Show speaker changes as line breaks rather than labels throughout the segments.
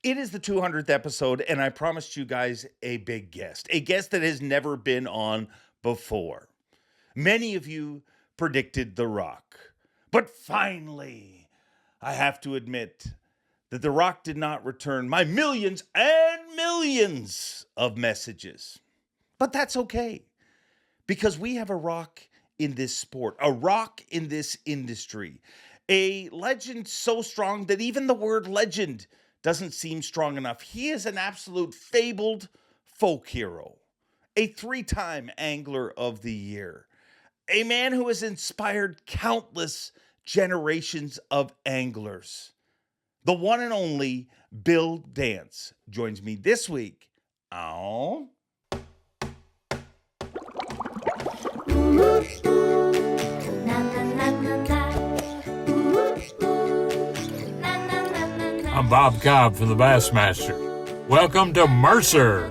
It is the 200th episode, and I promised you guys a guest that has never been on before. Many of you predicted The Rock, but finally, I have to admit that The Rock did not return my millions and millions of messages. But that's okay, because we have a rock in this sport, a rock in this industry, a legend so strong that even the word legend doesn't seem strong enough. He is an absolute fabled folk hero, a 3-time Angler of the Year, a man who has inspired countless generations of anglers. The one and only Billdance joins me this week on
I'm Bob Cobb from the Bassmaster. Welcome to Mercer.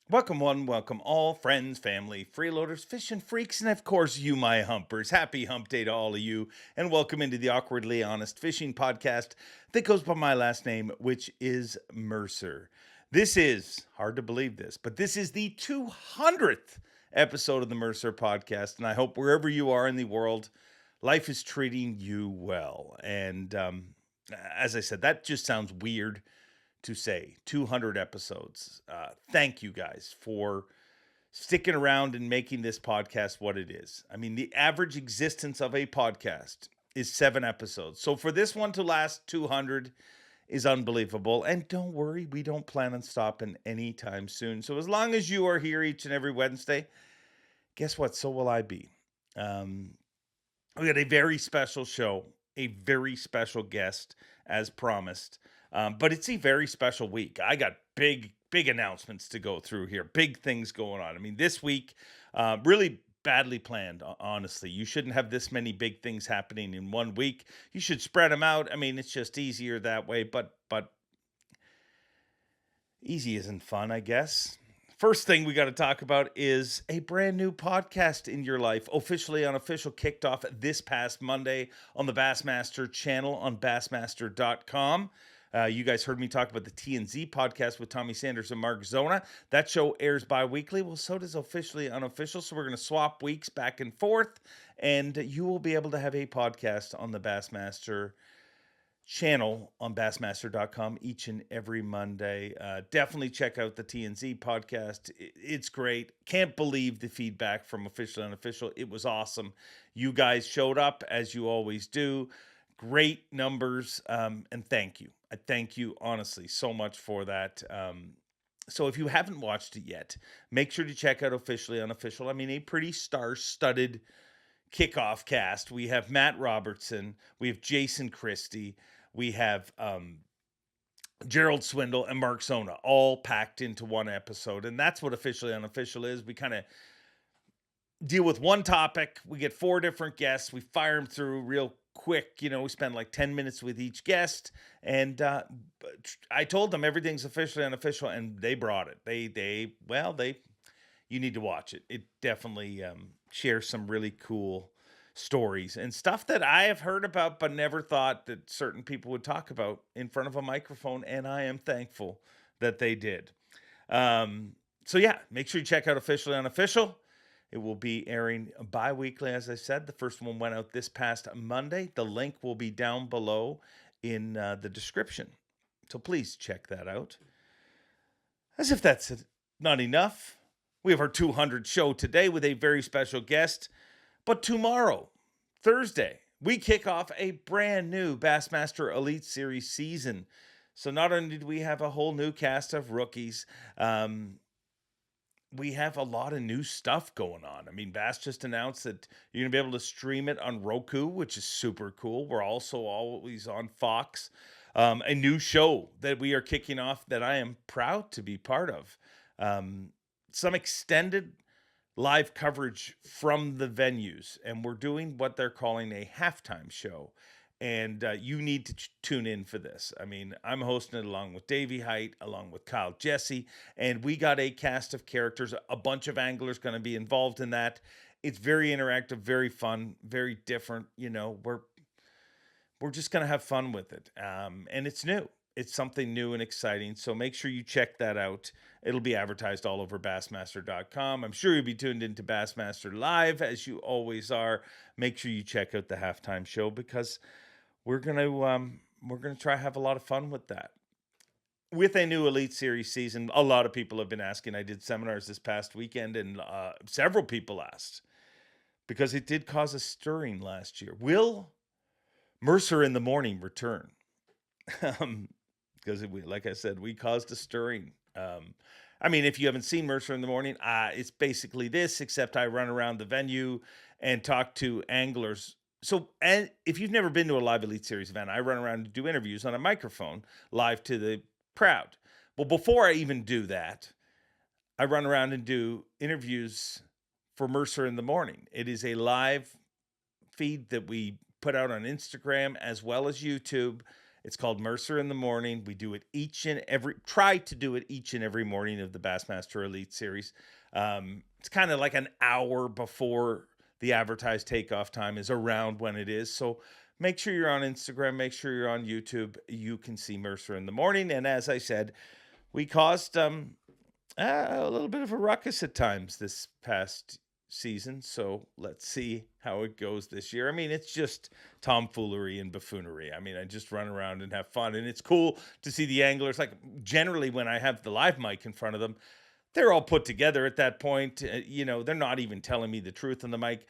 Welcome one, welcome all, friends, family, freeloaders, fishing freaks, and of course you, my humpers. Happy hump day to all of you, and welcome into the Awkwardly Honest Fishing Podcast that goes by my last name, which is Mercer. This is, hard to believe this, but this is the 200th episode of the Mercer Podcast, and I hope wherever you are in the world, life is treating you well. And as I said, that just sounds weird to say. 200 episodes. Thank you guys for sticking around and making this podcast what it is. I mean, the average existence of a podcast is 7 episodes. So for this one to last 200 is unbelievable. And don't worry, we don't plan on stopping anytime soon. So as long as you are here each and every Wednesday, guess what? So will I be. We got a very special show, a very special guest as promised. But it's a very special week. I got big announcements to go through here. Big things going on. I mean, this week, really badly planned, honestly. You shouldn't have this many big things happening in one week. You should spread them out. I mean, it's just easier that way, but easy isn't fun, I guess. First thing we got to talk about is a brand new podcast in your life. Officially unofficial kicked off this past Monday on the Bassmaster channel on bassmaster.com. You guys heard me talk about the T&Z podcast with Tommy Sanders and Mark Zona. That show airs bi-weekly. Well, so does Officially Unofficial. So we're going to swap weeks back and forth, and you will be able to have a podcast on the Bassmaster channel on bassmaster.com each and every Monday. Definitely check out the T&Z podcast. It's great. Can't believe the feedback from Officially Unofficial. It was awesome. You guys showed up as you always do. Great numbers, and thank you. I thank you honestly so much for that. So if you haven't watched it yet, make sure to check out Officially Unofficial. I mean, a pretty star-studded kickoff cast. We have Matt Robertson, we have Jason Christie, we have Gerald Swindle and Mark Zona, all packed into one episode. And that's what Officially Unofficial is. We kind of deal with one topic. We get 4 different guests. We fire them through real quick. You know, we spend like 10 minutes with each guest. And I told them everything's Officially Unofficial, and they brought it. You need to watch it. It definitely shares some really cool stories and stuff that I have heard about but never thought that certain people would talk about in front of a microphone, and I am thankful that they did. So yeah, make sure you check out Officially Unofficial. It will be airing bi-weekly, as I said. The first one went out this past Monday. The link will be down below in the description. So please check that out. As if that's not enough, we have our 200 show today with a very special guest. But tomorrow, Thursday, we kick off a brand new Bassmaster Elite Series season. So not only do we have a whole new cast of rookies, we have a lot of new stuff going on. I mean, Bass just announced that you're going to be able to stream it on Roku, which is super cool. We're also always on Fox. A new show that we are kicking off that I am proud to be part of. Some extended live coverage from the venues, and we're doing what they're calling a halftime show. And you need to tune in for this. I mean, I'm hosting it along with Davey Height, along with Kyle Jesse, and we got a cast of characters, a bunch of anglers going to be involved in that. It's very interactive, very fun, very different. You know, we're just going to have fun with it. And it's new. It's something new and exciting. So make sure you check that out. It'll be advertised all over Bassmaster.com. I'm sure you'll be tuned into Bassmaster Live, as you always are. Make sure you check out the halftime show, because we're gonna try to have a lot of fun with that. With a new Elite Series season, a lot of people have been asking. I did seminars this past weekend, and several people asked, because it did cause a stirring last year. Will Mercer in the Morning return? Because like I said, we caused a stirring. I mean, if you haven't seen Mercer in the Morning, it's basically this, except I run around the venue and talk to anglers. So, and if you've never been to a live Elite Series event, I run around and do interviews on a microphone live to the crowd. Well, before I even do that, I run around and do interviews for Mercer in the Morning. It is a live feed that we put out on Instagram as well as YouTube. It's called Mercer in the Morning. We do it try to do it each and every morning of the Bassmaster Elite Series. It's kind of like an hour before the advertised takeoff time is around when it is. So make sure you're on Instagram. Make sure you're on YouTube. You can see Mercer in the Morning. And as I said, we caused a little bit of a ruckus at times this past season. So let's see how it goes this year. I mean, it's just tomfoolery and buffoonery. I mean, I just run around and have fun. And it's cool to see the anglers. Like, generally, when I have the live mic in front of them, they're all put together at that point. They're not even telling me the truth on the mic.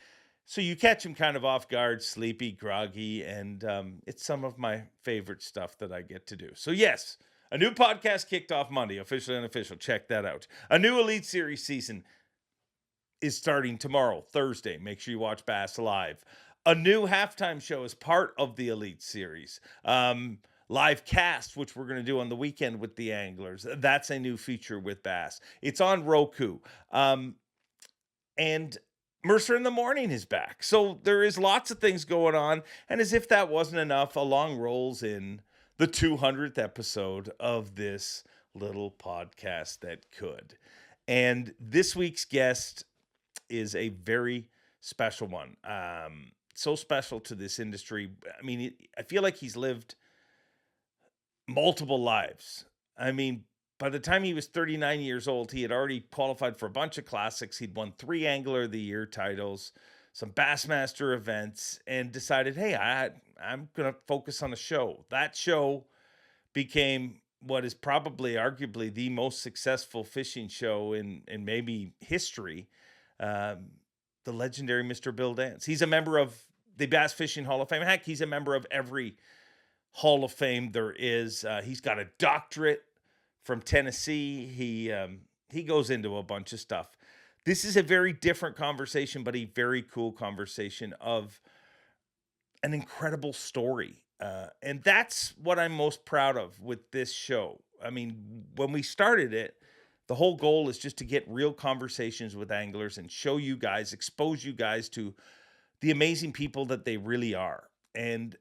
So you catch them kind of off guard, sleepy, groggy, and it's some of my favorite stuff that I get to do. So yes, a new podcast kicked off Monday, officially unofficial. Check that out. A new Elite Series season is starting tomorrow, Thursday. Make sure you watch Bass Live. A new halftime show is part of the Elite Series. Live cast, which we're going to do on the weekend with the anglers. That's a new feature with Bass. It's on Roku. And Mercer in the Morning is back. So there is lots of things going on. And as if that wasn't enough, along rolls in the 200th episode of this little podcast that could. And this week's guest is a very special one. So special to this industry. I mean, I feel like he's lived multiple lives. I mean, by the time he was 39 years old, he had already qualified for a bunch of classics. He'd won 3 Angler of the Year titles, some Bassmaster events, and decided, hey, I'm going to focus on a show. That show became what is probably arguably the most successful fishing show in maybe history, the legendary Mr. Billdance. He's a member of the Bass Fishing Hall of Fame. Heck, he's a member of every Hall of Fame there is. He's got a doctorate from Tennessee. He goes into a bunch of stuff. This is a very different conversation, but a very cool conversation of an incredible story. And that's what I'm most proud of with this show. I mean, when we started it, the whole goal is just to get real conversations with anglers and show you guys, expose you guys to the amazing people that they really are. And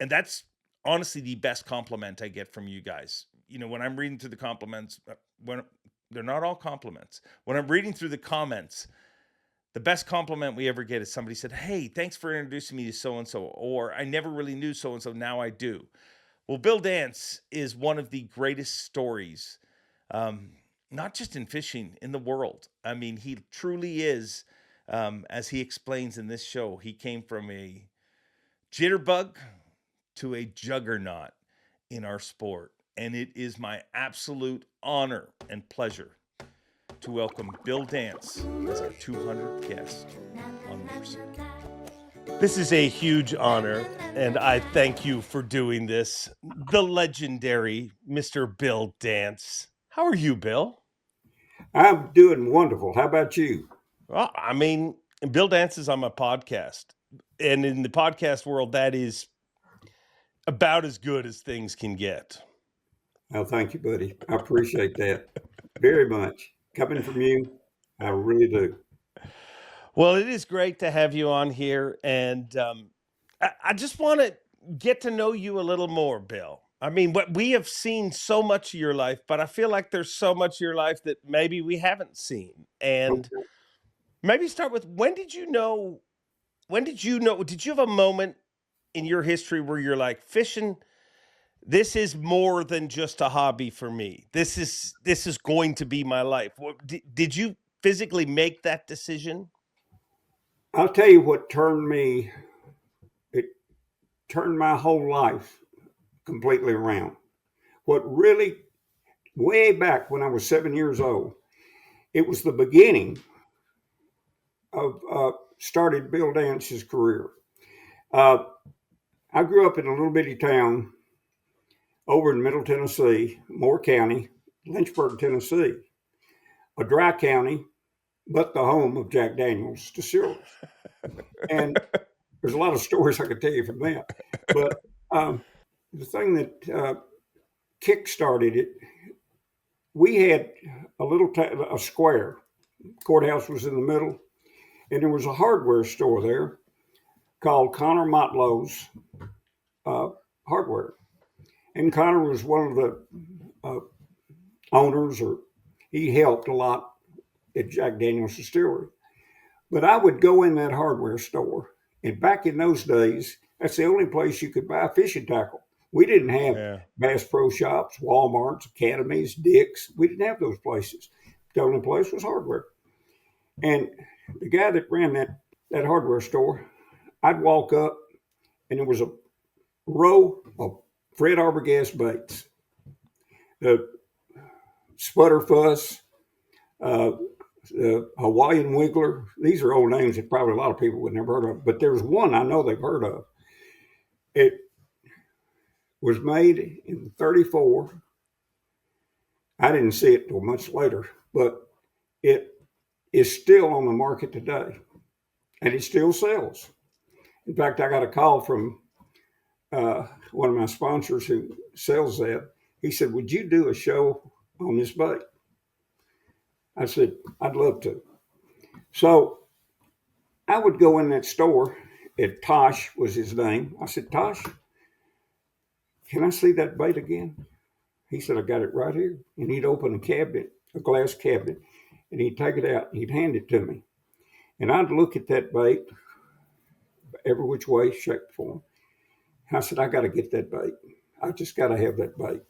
that's honestly the best compliment I get from you guys. When I'm reading through the compliments, when they're not all compliments, when I'm reading through the comments, the best compliment we ever get is somebody said, hey, thanks for introducing me to so-and-so, or I never really knew so-and-so, now I do. Well, Billdance is one of the greatest stories, not just in fishing, in the world. I mean, he truly is, as he explains in this show, he came from a jitterbug to a juggernaut in our sport. And it is my absolute honor and pleasure to welcome Billdance as our 200th guest on Mercer. This is a huge honor, and I thank you for doing this. The legendary Mr. Billdance. How are you, Bill?
I'm doing wonderful. How about you?
Well, I mean, Billdance is on my podcast. And in the podcast world, that is about as good as things can get.
Oh, thank you, buddy. I appreciate that very much. Coming from you, I really do.
Well, it is great to have you on here. And I just want to get to know you a little more, Bill. I mean, we have seen so much of your life, but I feel like there's so much of your life that maybe we haven't seen. And maybe start with, did you have a moment in your history where you're like, fishing, this is more than just a hobby for me. This is going to be my life. Did you physically make that decision?
I'll tell you what it turned my whole life completely around. What really, way back when I was 7 years old, it was the beginning of started Bill Dance's career. Uh, I grew up in a little bitty town over in Middle Tennessee, Moore County, Lynchburg, Tennessee, a dry county, but the home of Jack Daniel's distillery. And there's a lot of stories I could tell you from that. But the thing that kick-started it, we had a square. Courthouse was in the middle, and there was a hardware store there called Connor Motlow's Hardware. And Connor was one of the owners, or he helped a lot at Jack Daniel's Distillery. But I would go in that hardware store, and back in those days, that's the only place you could buy fishing tackle. We didn't have Bass Pro Shops, Walmarts, Academies, Dick's. We didn't have those places. The only place was hardware. And the guy that ran that hardware store, I'd walk up, and there was a row of Fred Arbogast baits. The Sputterfuss, the Hawaiian Wiggler. These are old names that probably a lot of people would never heard of, but there's one I know they've heard of. It was made in 34. I didn't see it till much later, but it is still on the market today, and it still sells. In fact, I got a call from one of my sponsors who sells that. He said, "Would you do a show on this bait?" I said, "I'd love to." So I would go in that store, and Tosh was his name. I said, "Tosh, can I see that bait again?" He said, "I got it right here." And he'd open a cabinet, a glass cabinet, and he'd take it out and he'd hand it to me. And I'd look at that bait every which way, shape, form. And I said, "I got to get that bait. I just got to have that bait."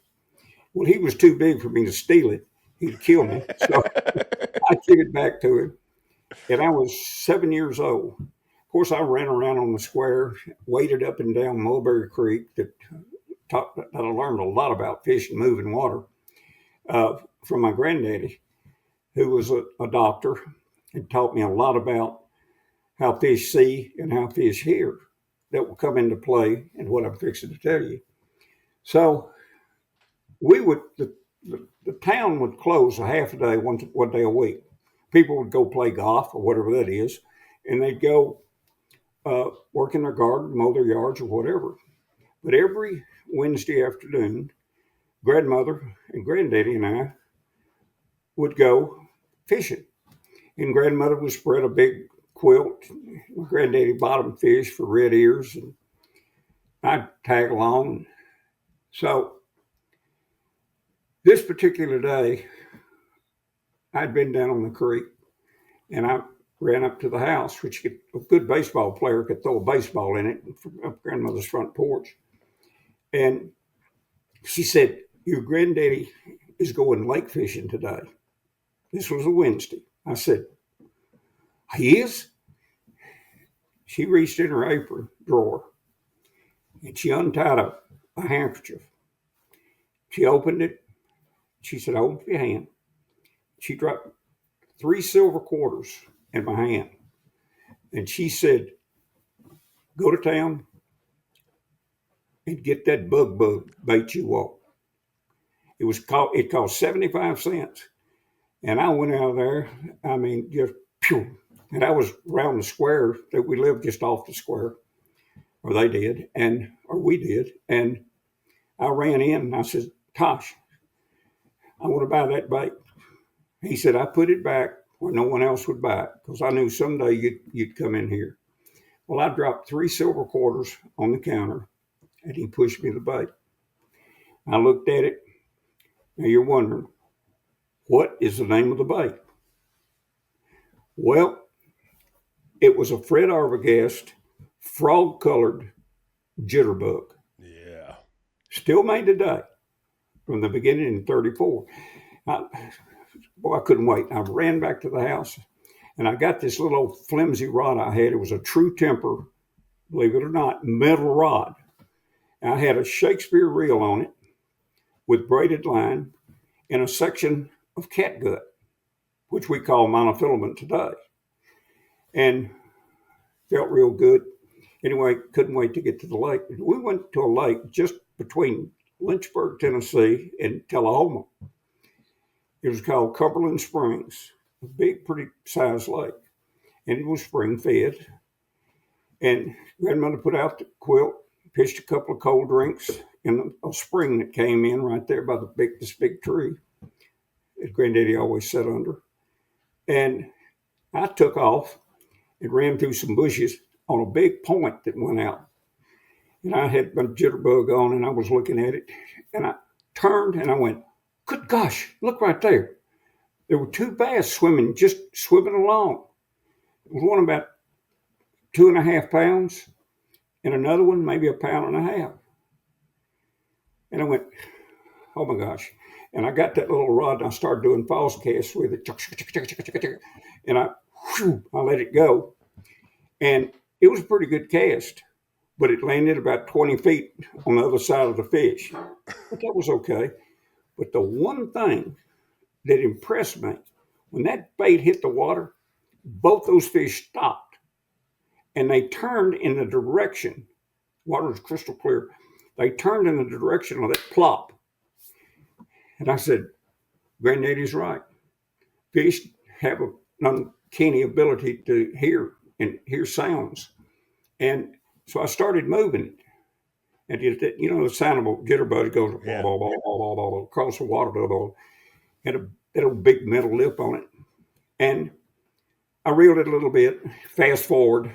Well, he was too big for me to steal it. He'd kill me. So I took it back to him. And I was 7 years old. Of course, I ran around on the square, waded up and down Mulberry Creek. That I learned a lot about fish and moving water from my granddaddy, who was a doctor and taught me a lot about how fish see and how fish hear that will come into play in what I'm fixing to tell you. So the town would close a half a day, one day a week. People would go play golf or whatever that is, and they'd go work in their garden, mow their yards or whatever. But every Wednesday afternoon, grandmother and granddaddy and I would go fishing. And grandmother would spread a big quilt. My granddaddy bottom fish for red ears, and I'd tag along. So this particular day, I'd been down on the creek, and I ran up to the house, which a good baseball player could throw a baseball in it from up grandmother's front porch. And she said, "Your granddaddy is going lake fishing today." This was a Wednesday. I said, "He is?" She reached in her apron drawer, and she untied a handkerchief. She opened it. She said, "Open your hand." She dropped 3 silver quarters in my hand. And she said, "Go to town and get that bug bait you want." It cost 75 cents. And I went out of there, I mean, just pew. And I was around the square that we lived just off the square, or they did, or we did. And I ran in and I said, "Tosh, I want to buy that bait." He said, "I put it back where no one else would buy it because I knew someday you'd come in here." Well, I dropped 3 silver quarters on the counter, and he pushed me the bait. I looked at it. Now you're wondering, what is the name of the bait? Well, it was a Fred Arbogast frog-colored jitterbug.
Yeah.
Still made today from the beginning in 34. I couldn't wait. I ran back to the house, and I got this little flimsy rod I had. It was a true temper, believe it or not, metal rod. I had a Shakespeare reel on it with braided line and a section of catgut, which we call monofilament today. And felt real good. Anyway, couldn't wait to get to the lake. We went to a lake just between Lynchburg, Tennessee, and Tullahoma. It was called Cumberland Springs, a big, pretty sized lake. And it was spring fed. And grandmother put out the quilt, pitched a couple of cold drinks in a spring that came in right there by this big tree that Granddaddy always sat under. And I took off and ran through some bushes on a big point that went out. And I had my Jitterbug on, and I was looking at it. And I turned and I went, good gosh, look right there. There were two bass swimming along. There was one about 2.5 pounds, and another one maybe 1.5 pounds. And I went, oh my gosh. And I got that little rod and I started doing false casts with it. And I let it go. And it was a pretty good cast, but it landed about 20 feet on the other side of the fish. But that was okay. But the one thing that impressed me, when that bait hit the water, both those fish stopped. And they turned in the direction, water was crystal clear, they turned in the direction of that plop. And I said, Granddaddy's right. Fish have an uncanny ability to hear sounds. And so I started moving it. And the sound of a jitterbug goes blah, blah, blah, blah, blah, blah, across the water, blah, blah, had a little big metal lip on it. And I reeled it a little bit, fast forward.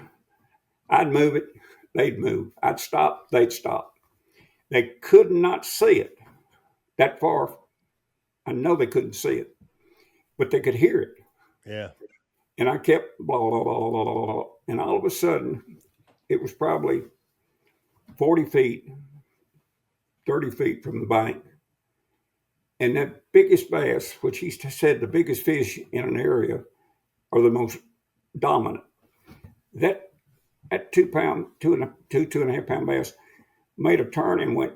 I'd move it, they'd move. I'd stop, they'd stop. They could not see it that far. I know they couldn't see it, but they could hear it.
Yeah.
And I kept blah, blah, blah, blah, blah, blah. And all of a sudden, it was probably 40 feet, 30 feet from the bank. And that biggest bass, which he said the biggest fish in an area are the most dominant. That 2.5 pound bass made a turn and went,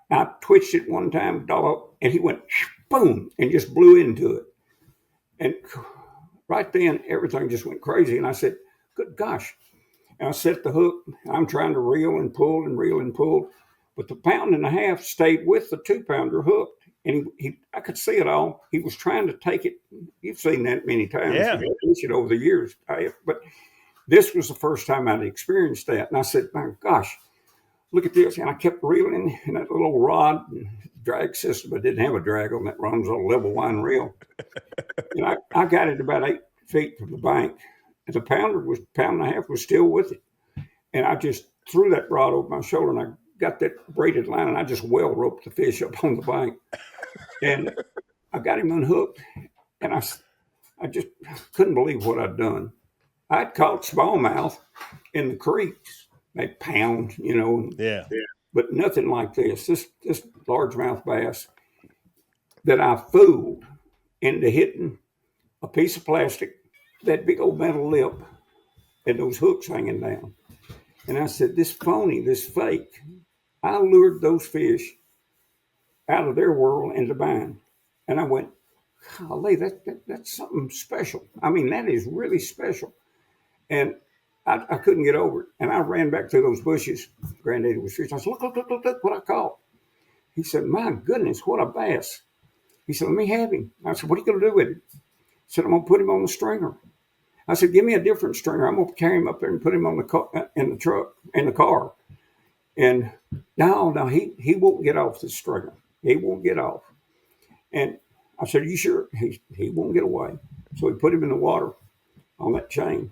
I twitched it one time, and he went boom and just blew into it. And right then, everything just went crazy. And I said, good gosh. And I set the hook. I'm trying to reel and pull and reel and pull. But the 1.5 pounds stayed with the 2-pounder hooked. And I could see it all. He was trying to take it. You've seen that many times.
Yeah.
You've seen it over the years. But this was the first time I'd experienced that. And I said, my gosh, look at this. And I kept reeling in that little rod and drag system. I didn't have a drag on that rod. It was a level line reel. And I got it about 8 feet from the bank. And the 1.5 pounds was still with it. And I just threw that rod over my shoulder and I got that braided line and I just well roped the fish up on the bank. And I got him unhooked. And I just couldn't believe what I'd done. I'd caught smallmouth in the creeks. They pound,
Yeah.
But nothing like this. This largemouth bass that I fooled into hitting a piece of plastic, that big old metal lip, and those hooks hanging down. And I said, this phony, this fake, I lured those fish out of their world into mine. And I went, golly, that's something special. I mean, that is really special. And I couldn't get over it. And I ran back through those bushes. Granddaddy was fishing. I said, look what I caught. He said, my goodness, what a bass. He said, let me have him. I said, what are you going to do with him? He said, I'm going to put him on the stringer. I said, give me a different stringer. I'm going to carry him up there and put him on in the car. And no, he won't get off the stringer. He won't get off. And I said, are you sure? He won't get away. So we put him in the water on that chain.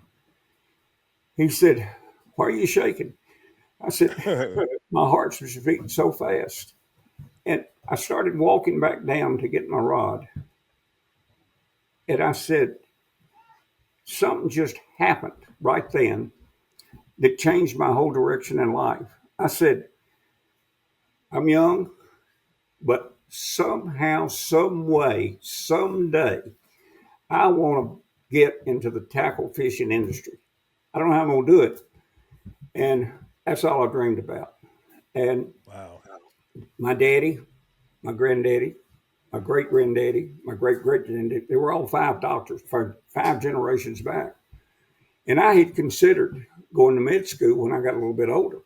He said, why are you shaking? I said, my heart's just beating so fast. And I started walking back down to get my rod. And I said, something just happened right then that changed my whole direction in life. I said, I'm young, but somehow, some way, someday, I want to get into the tackle fishing industry. I don't know how I'm going to do it. And that's all I dreamed about. And
Wow.
my daddy, my granddaddy, my great granddaddy, my great great granddaddy, they were all five doctors, five generations back. And I had considered going to med school when I got a little bit older.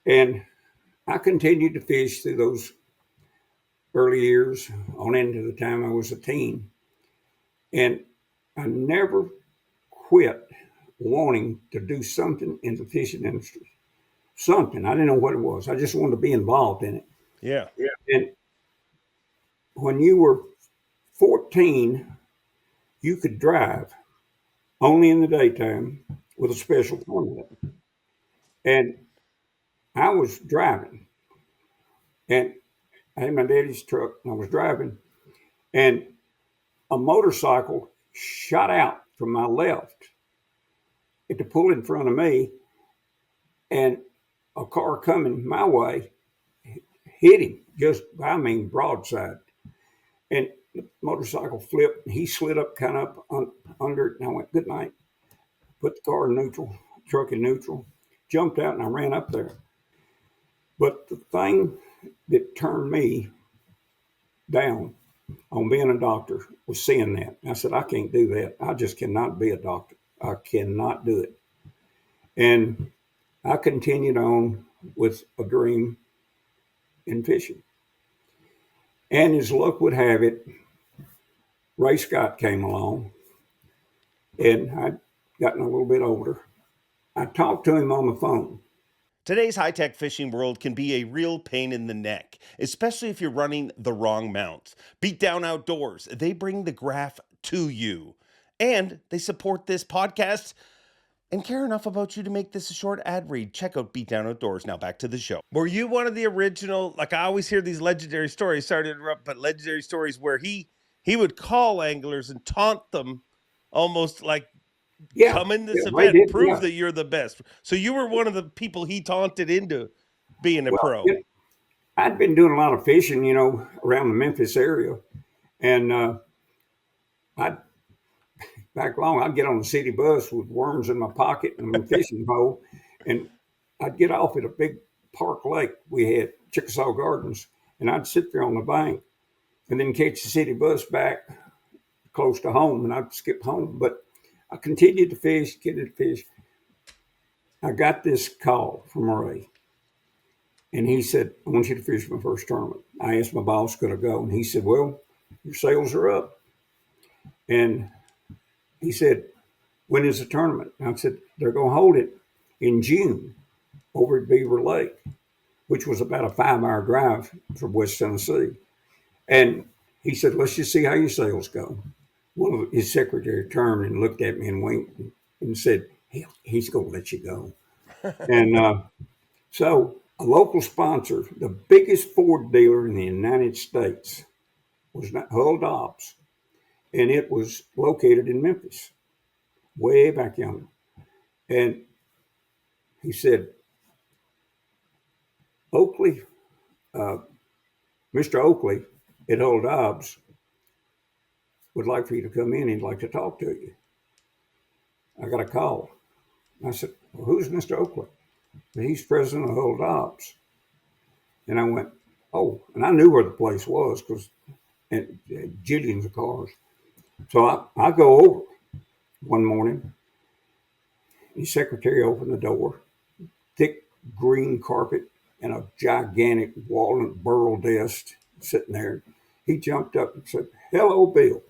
And I continued to fish through those early years on into the time I was a teen. And I never quit wanting to do something in the fishing industry. Something. I didn't know what it was. I just wanted to be involved in it.
Yeah.
And when you were 14, you could drive only in the daytime with a special permit. And I was driving, and I had my daddy's truck, and I was driving, and a motorcycle shot out from my left at the pull in front of me, and a car coming my way hit him just, I mean, broadside. And the motorcycle flipped, and he slid up kind of up under it, and I went, good night. Put the car in neutral, truck in neutral, jumped out, and I ran up there. But the thing that turned me down on being a doctor was seeing that. I said, I can't do that. I just cannot be a doctor. I cannot do it. And I continued on with a dream in fishing. And as luck would have it, Ray Scott came along, and I'd gotten a little bit older. I talked to him on the phone.
Today's high-tech fishing world can be a real pain in the neck, especially if you're running the wrong mounts. Beat Down Outdoors, they bring the graph to you. And they support this podcast and care enough about you to make this a short ad read. Check out Beat Down Outdoors. Now back to the show. Were you one of the original, like I always hear these legendary stories, sorry to interrupt, but legendary stories where he would call anglers and taunt them almost like,
Yeah,
come in this
Ray
event,
did.
prove
Yeah.
that you're the best. So you were one of the people he taunted into being a
Well,
pro.
I'd been doing a lot of fishing, around the Memphis area. And I'd back long, I'd get on the city bus with worms in my pocket and a fishing pole, and I'd get off at a big park lake we had, Chickasaw Gardens, and I'd sit there on the bank and then catch the city bus back close to home, and I'd skip home. But I continued to fish, continued to fish. I got this call from Ray, and he said, I want you to fish my first tournament. I asked my boss, could I go? And he said, well, your sales are up. And he said, when is the tournament? And I said, they're going to hold it in June over at Beaver Lake, which was about a 5-hour drive from West Tennessee. And he said, let's just see how your sales go. One of his secretary turned and looked at me and winked and said, he's going to let you go. And so a local sponsor, the biggest Ford dealer in the United States, was Hull Dobbs, and it was located in Memphis, way back yonder. And he said, Oakley, Mr. Oakley at Hull Dobbs would like for you to come in. He'd like to talk to you. I got a call. I said, well, who's Mr. Oakley? He's president of Hull Dobbs. And I went, oh, and I knew where the place was because jillions of cars. So I go over one morning. His secretary opened the door, thick green carpet and a gigantic walnut burl desk sitting there. He jumped up and said, hello, Bill.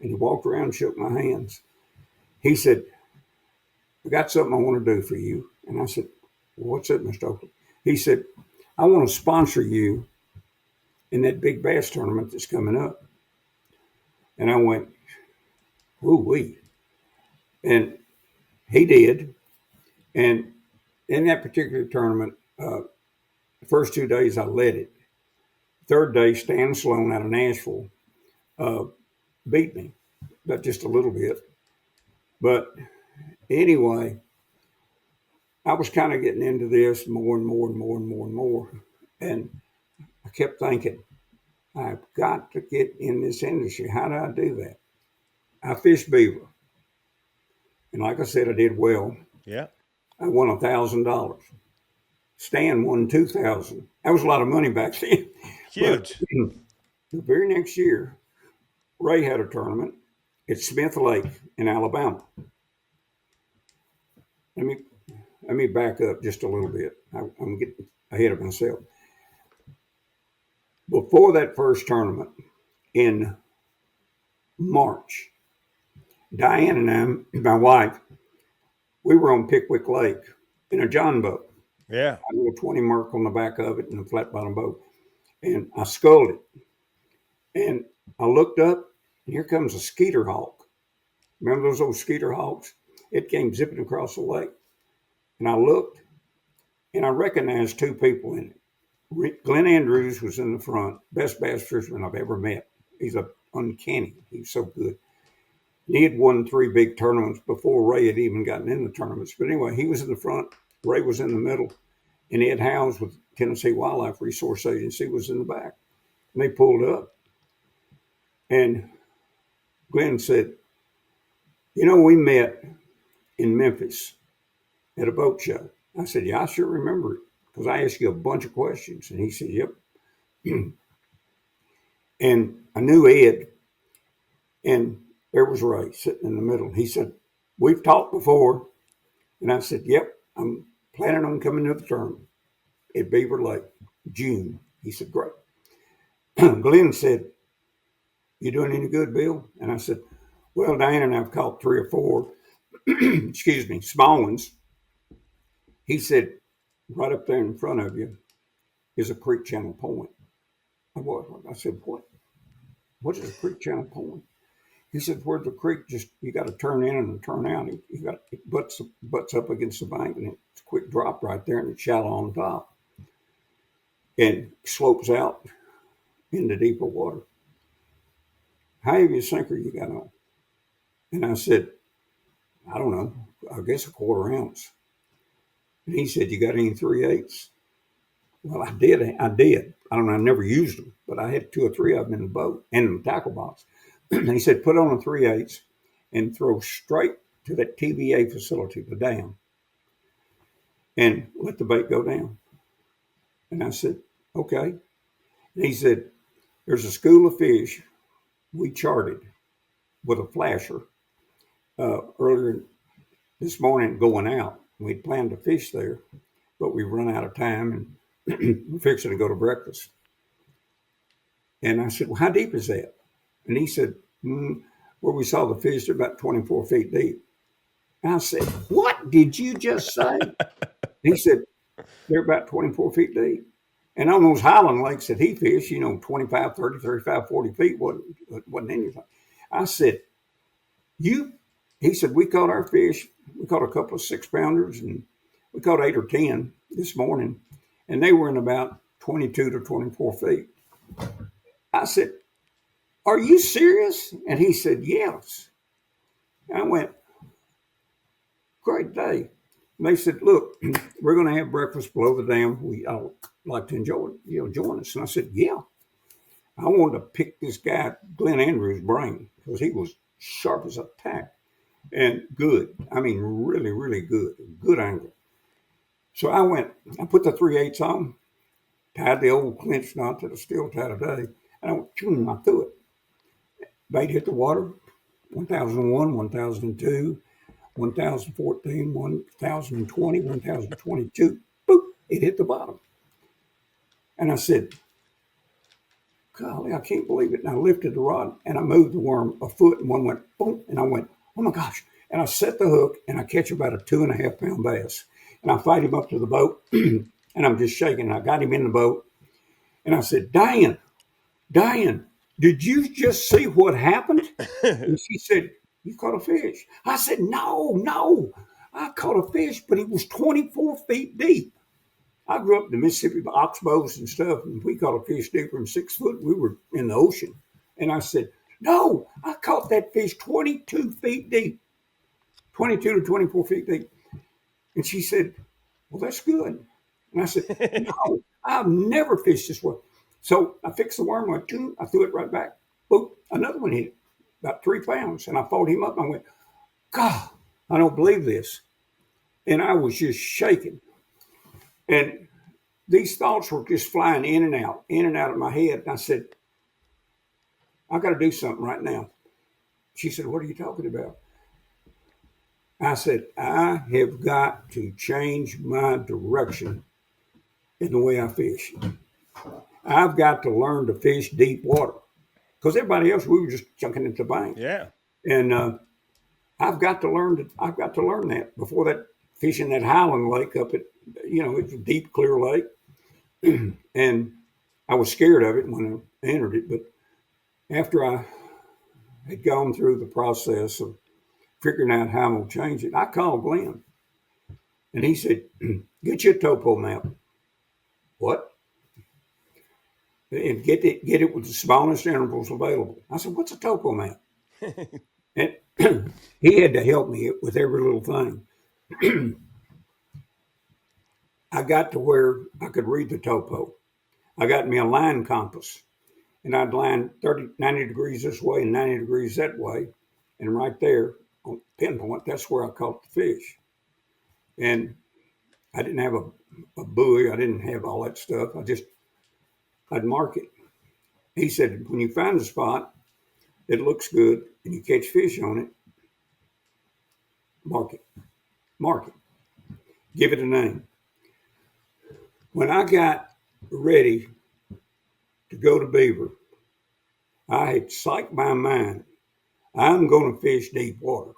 And he walked around and shook my hands. He said, I got something I want to do for you. And I said, well, what's it, Mr. Oakley? He said, I want to sponsor you in that big bass tournament that's coming up. And I went, woo-wee. And he did. And in that particular tournament, the first 2 days I led it. Third day, Stan Sloan out of Nashville beat me, but just a little bit. But anyway, I was kind of getting into this more and more and more and more and more. And I kept thinking, I've got to get in this industry. How do I do that? I fished beaver. And like I said, I did well.
Yeah.
I won $1,000. Stan won 2,000. That was a lot of money back then. But
Huge.
the very next year, Ray had a tournament at Smith Lake in Alabama. Let me back up just a little bit. I'm getting ahead of myself. Before that first tournament in March, Diane and I, my wife, we were on Pickwick Lake in a John boat.
Yeah.
I had a little 20 Merc on the back of it and a flat bottom boat. And I sculled it. And I looked up, and here comes a skeeter hawk. Remember those old skeeter hawks? It came zipping across the lake. And I looked, and I recognized two people in it. Glenn Andrews was in the front, best bass fisherman I've ever met. He's uncanny. He's so good. And he had won 3 big tournaments before Ray had even gotten in the tournaments. But anyway, he was in the front, Ray was in the middle, and Ed Howes with Tennessee Wildlife Resource Agency was in the back. And they pulled up, and Glenn said, you know, we met in Memphis at a boat show. I said, yeah, I sure remember it because I asked you a bunch of questions. And he said, yep. And I knew Ed, and there was Ray sitting in the middle. He said, we've talked before. And I said, yep, I'm planning on coming to the tournament at Beaver Lake, June. He said, great. Glenn said, you doing any good, Bill? And I said, well, Diane and I've caught 3 or 4, excuse me, small ones. He said, right up there in front of you is a creek channel point. I said, what? What is a creek channel point? He said, where the creek just, you got to turn in and turn out. It butts up against the bank, and it's a quick drop right there, and it's shallow on top. And slopes out into deeper water. How heavy a sinker you got on? And I said, I don't know, I guess a 1/4 ounce. And he said, you got any 3/8? Well, I did. I don't know, I never used them, but I had 2 or 3 of them in the boat and in the tackle box. And he said, put on a 3/8 and throw straight to that TVA facility, the dam, and let the bait go down. And I said, okay. And he said, there's a school of fish we charted with a flasher earlier this morning going out. We'd planned to fish there, but we run out of time and we're fixing to go to breakfast. And I said, well, how deep is that? And he said, where we saw the fish, they're about 24 feet deep. And I said, what did you just say? He said, they're about 24 feet deep. And on those highland lakes that he fished, 25, 30, 35, 40 feet wasn't anything. I said, he said, we caught our fish. We caught a couple of 6-pounders, and we caught 8 or 10 this morning, and they were in about 22 to 24 feet. I said, are you serious? And he said, yes. And I went, great day. And they said, look, we're going to have breakfast below the dam. I'd like to join us. And I said, yeah. I wanted to pick this guy, Glenn Andrews' brain, because he was sharp as a tack and good. I mean, really, really good. Good angler. So I put the 3/8 on, tied the old clinch knot that I still tie today, and I threw it. Bait hit the water, 1001, 1002, 1014, 1020, 1022. Boop, it hit the bottom. And I said, golly, I can't believe it. And I lifted the rod and I moved the worm a foot, and one went boom, and I went, oh my gosh. And I set the hook and I catch about a 2.5-pound bass. And I fight him up to the boat and I'm just shaking. I got him in the boat and I said, Diane, did you just see what happened? And she said, you caught a fish. I said, no, I caught a fish, but he was 24 feet deep. I grew up in the Mississippi oxbows and stuff, and we caught a fish deeper than 6 foot. We were in the ocean. And I said, no, I caught that fish 22 feet deep, 22 to 24 feet deep. And she said, well, that's good. And I said, no, I've never fished this way. So I fixed the worm, I threw it right back. Boop, another one hit it, about 3 pounds. And I followed him up and I went, God, I don't believe this. And I was just shaking. And these thoughts were just flying in and out of my head. And I said, I got to do something right now. She said, what are you talking about? I said, I have got to change my direction in the way I fish. I've got to learn to fish deep water because everybody else, we were just chunking into the bank.
Yeah.
And I've got to learn that before that fishing that Highland Lake up at, it's a deep, clear lake. And I was scared of it when I entered it. But after I had gone through the process of figuring out how I'm going to change it, I called Glenn. And he said, get you a topo map. What? And get it with the smallest intervals available. I said, what's a topo map? And he had to help me with every little thing. I got to where I could read the topo. I got me a line compass, and I'd line 90 degrees this way and 90 degrees that way. And right there on pinpoint, that's where I caught the fish. And I didn't have a buoy. I didn't have all that stuff. I'd mark it. He said, when you find a spot that looks good and you catch fish on it, mark it, give it a name. When I got ready to go to Beaver, I had psyched my mind. I'm going to fish deep water.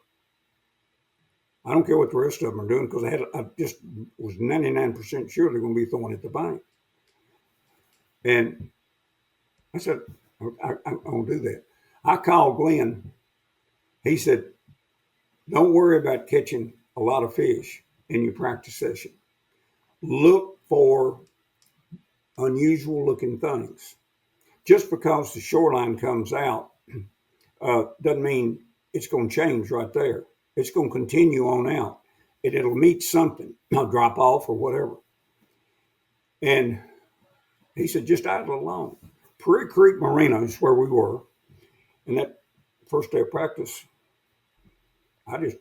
I don't care what the rest of them are doing because I just was 99% sure they're going to be throwing at the bank. And I said, I'm going to do that. I called Glenn. He said, don't worry about catching a lot of fish in your practice session. Look for unusual looking things. Just because the shoreline comes out doesn't mean it's going to change right there. It's going to continue on out. It'll meet something, I'll drop off or whatever. And he said, just idle alone. Prairie Creek Marina is where we were. And that first day of practice, I just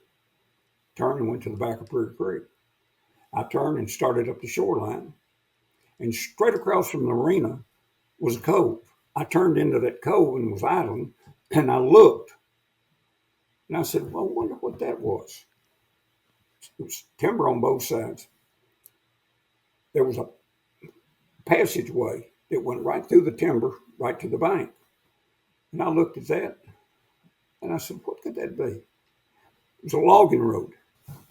turned and went to the back of Prairie Creek. I turned and started up the shoreline. And straight across from the marina was a cove. I turned into that cove and was idling, and I looked. And I said, well, I wonder what that was. It was timber on both sides. There was a passageway that went right through the timber, right to the bank. And I looked at that, and I said, what could that be? It was a logging road.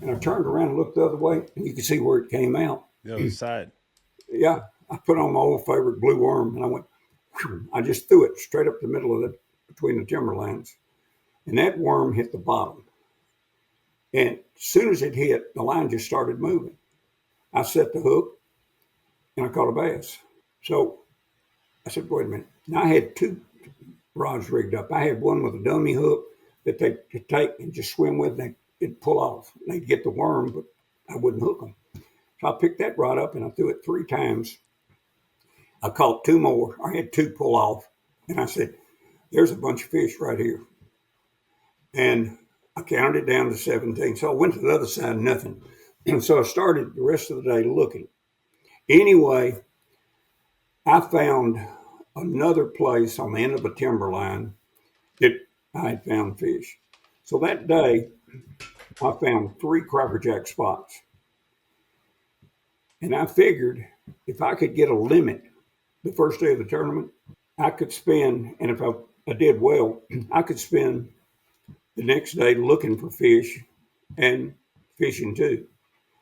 And I turned around and looked the other way, and you could see where it came out.
The other side.
Yeah, I put on my old favorite blue worm, and I went, whew, I just threw it straight up the middle of it, between the timber lines. And that worm hit the bottom. And as soon as it hit, the line just started moving. I set the hook, and I caught a bass. So I said, wait a minute. Now I had 2 rods rigged up. I had one with a dummy hook that they could take and just swim with, and it'd pull off. And they'd get the worm, but I wouldn't hook them. So I picked that rod up, and I threw it 3 times. I caught 2 more. I had 2 pull off, and I said, there's a bunch of fish right here. And I counted it down to 17. So I went to the other side, nothing. And so I started the rest of the day looking. Anyway, I found another place on the end of a timber line that I had found fish. So that day, I found 3 crackerjack spots. And I figured if I could get a limit the first day of the tournament, I could spend, and if I did well, I could spend the next day looking for fish and fishing too.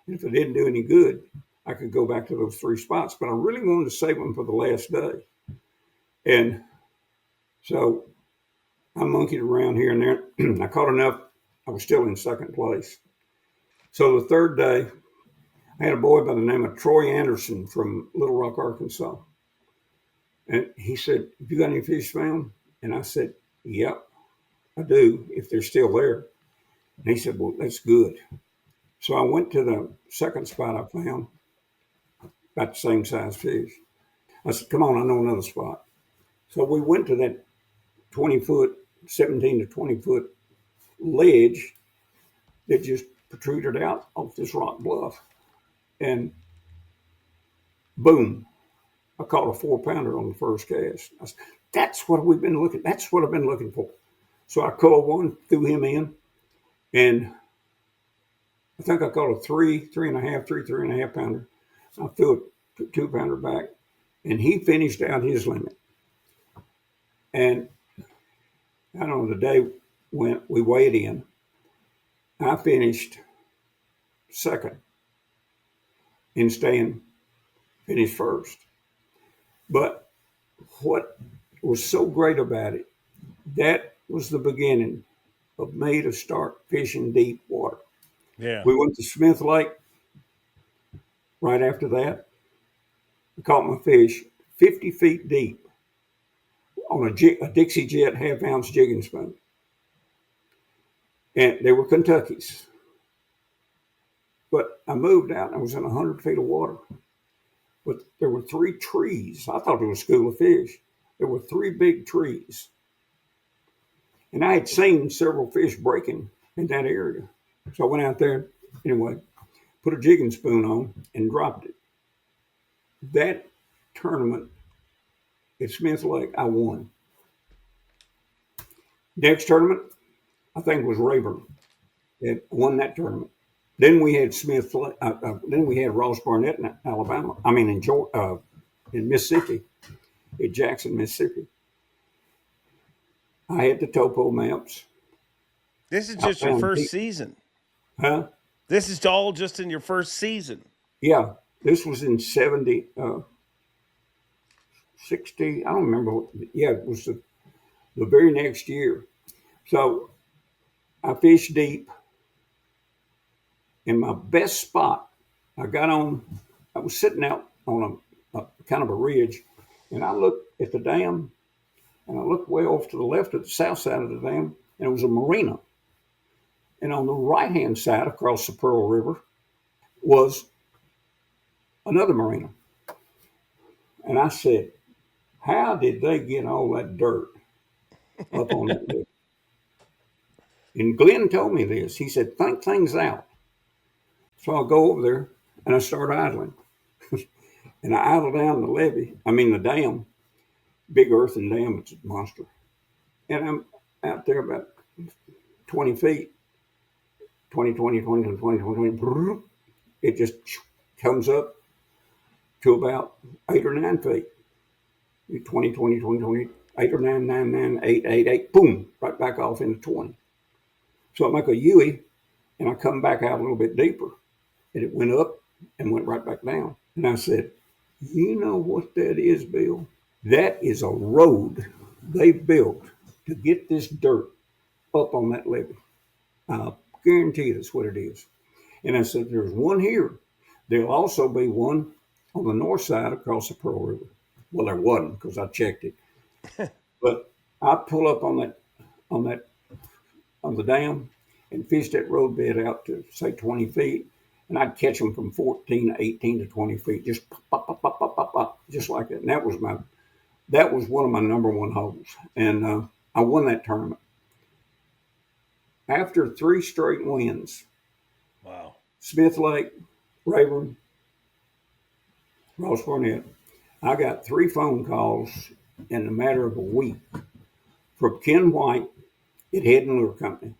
And if I didn't do any good, I could go back to those 3 spots. But I really wanted to save them for the last day. And so I monkeyed around here and there. I caught enough. I was still in second place. So the third day, I had a boy by the name of Troy Anderson from Little Rock, Arkansas. And he said, have you got any fish found? And I said, yep, I do, if they're still there. And he said, well, that's good. So I went to the second spot I found. about the same size fish. I said, come on, I know another spot. So we went to that 20-foot, 17 to 20-foot ledge that just protruded out off this rock bluff. And boom, I caught a 4-pounder on the first cast. I said, that's what we've been looking. That's what I've been looking for. So I caught one, threw him in, and I think I caught a 3.5 pounder. I threw a 2-pounder back, and he finished out his limit. And I don't know, the day when we weighed in, I finished second and Stan finished first. But what was so great about it, that was the beginning of me to start fishing deep water.
Yeah.
We went to Smith Lake right after that. I caught my fish 50 feet deep on a Dixie Jet half-ounce jigging spoon. And they were Kentuckies. But I moved out and I was in 100 feet of water. But there were 3 trees. I thought it was a school of fish. There were 3 big trees. And I had seen several fish breaking in that area. So I went out there, anyway, put a jigging spoon on and dropped it. That tournament at Smith Lake, I won. Next tournament, I think it was Rayburn that won that tournament. Then we had then we had Ross Barnett in Alabama. I mean, in Mississippi, at Jackson, Mississippi. I had the topo maps.
This is just your first season.
Huh?
This is all just in your first season.
Yeah, this was in 60. I don't remember. Yeah, it was the very next year. So I fished deep. In my best spot, I was sitting out on a kind of a ridge, and I looked at the dam, and I looked way off to the left of the south side of the dam, and it was a marina. And on the right-hand side, across the Pearl River, was another marina. And I said, how did they get all that dirt up on that lake? And Glenn told me this. He said, think things out. So I'll go over there and I start idling. And I idle down the dam, big earthen dam, it's a monster. And I'm out there about 20 feet, 20, it just comes up to about 8 or 9 feet. 20, 8 or 9, 9, 9, 8, 8, 8, boom, right back off into 20. So I make a Yui and I come back out a little bit deeper. And it went up and went right back down. And I said, you know what that is, Bill? That is a road they built to get this dirt up on that levee. I guarantee that's what it is. And I said, there's one here. There'll also be one on the north side across the Pearl River. Well, there wasn't because I checked it. But I pull up on the dam and fish that road bed out to say 20 feet. And I'd catch them from 14 to 18 to 20 feet, just pop, pop, pop, pop, pop, pop, just like that. And that was one of my number one holes. And I won that tournament. After 3 straight wins,
wow,
Smith Lake, Rayburn, Ross Barnett, I got 3 phone calls in a matter of a week from Ken White at Head and Lure Company.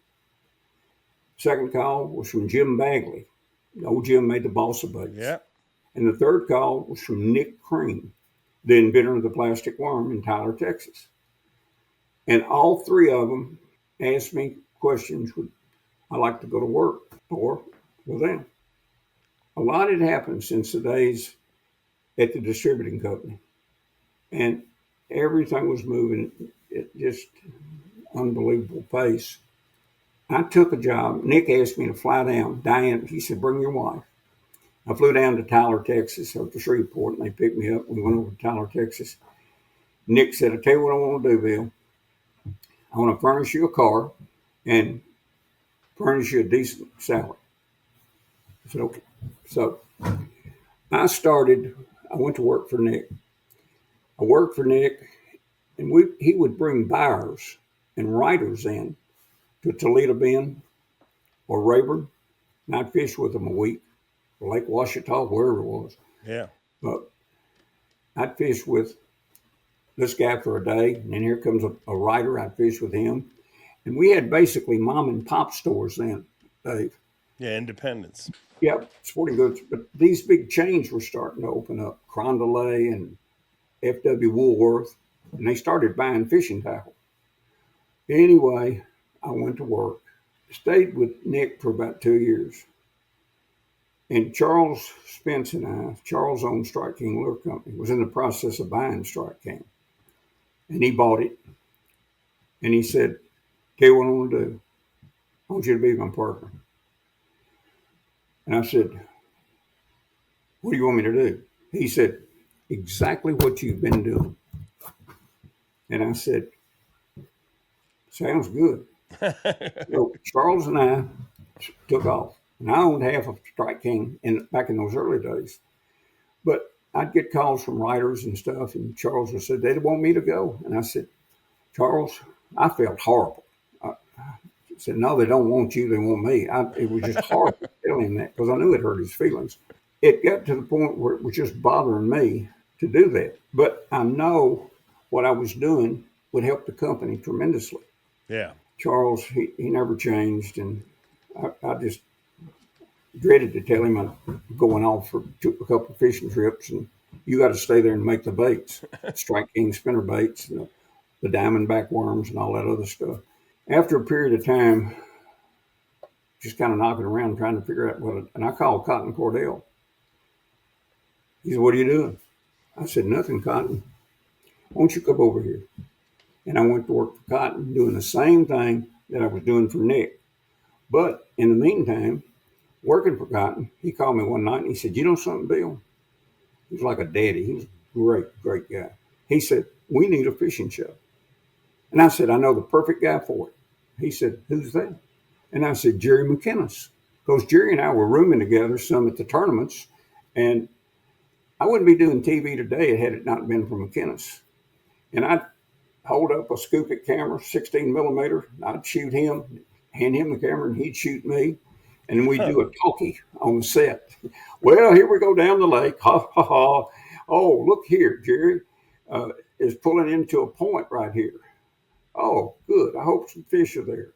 Second call was from Jim Bagley. Old Jim made the balsa baits.
Yeah.
And the third call was from Nick Cream, the inventor of the plastic worm in Tyler, Texas. And all 3 of them asked me questions. Would I like to go to work for them? A lot had happened since the days at the distributing company. And everything was moving at just unbelievable pace. I took a job. Nick asked me to fly down. Diane, he said, bring your wife. I flew down to Tyler, Texas, up to Shreveport, and they picked me up. We went over to Tyler, Texas. Nick said, I tell you what I want to do, Bill. I want to furnish you a car and furnish you a decent salary. I said, okay. So I went to work for Nick. I worked for Nick, and he would bring buyers and writers in to Toledo Bend or Rayburn, and I'd fish with them a week, Lake Washita, wherever it was.
Yeah.
But I'd fish with this guy for a day, and then here comes a writer. I'd fish with him. And we had basically mom and pop stores then, Dave.
Yeah, independence.
Yeah, sporting goods. But these big chains were starting to open up, Crondelet and F.W. Woolworth, and they started buying fishing tackle. Anyway, I went to work. Stayed with Nick for about 2 years. And Charles Spence and Charles owned Strike King Lure Company, was in the process of buying Strike King. And he bought it. And he said, "Okay, what I want to do? I want you to be my partner." And I said, "What do you want me to do?" He said, "Exactly what you've been doing." And I said, "Sounds good." So Charles and I took off. And I owned half of Strike King back in those early days. But I'd get calls from writers and stuff, and Charles would say, "They want me to go." And I said, "Charles, I felt horrible." I said, "No, they don't want you, they want me." It was just horrible to tell him that because I knew it hurt his feelings. It got to the point where it was just bothering me to do that. But I know what I was doing would help the company tremendously.
Yeah.
Charles, he never changed, and I just dreaded to tell him I'm going off for a couple of fishing trips, and you got to stay there and make the baits, Strike King spinner baits, the diamondback worms, and all that other stuff. After a period of time, just kind of knocking around trying to figure out and I called Cotton Cordell. He said, "What are you doing?" I said, "Nothing, Cotton. Why don't you come over here?" And I went to work for Cotton, doing the same thing that I was doing for Nick. But in the meantime, working for Cotton, he called me one night and he said, "You know something, Bill?" He was like a daddy. He was a great, great guy. He said, "We need a fishing show." And I said, "I know the perfect guy for it." He said, "Who's that?" And I said, "Jerry McInnes." Because Jerry and I were rooming together some at the tournaments, and I wouldn't be doing TV today had it not been for McInnes. And I'd hold up a scoop it camera, 16 millimeter. I'd shoot him, hand him the camera, and he'd shoot me. And we'd do a talkie on the set. "Well, here we go down the lake. Ha, ha, ha. Oh, look here, Jerry is pulling into a point right here. Oh, good. I hope some fish are there."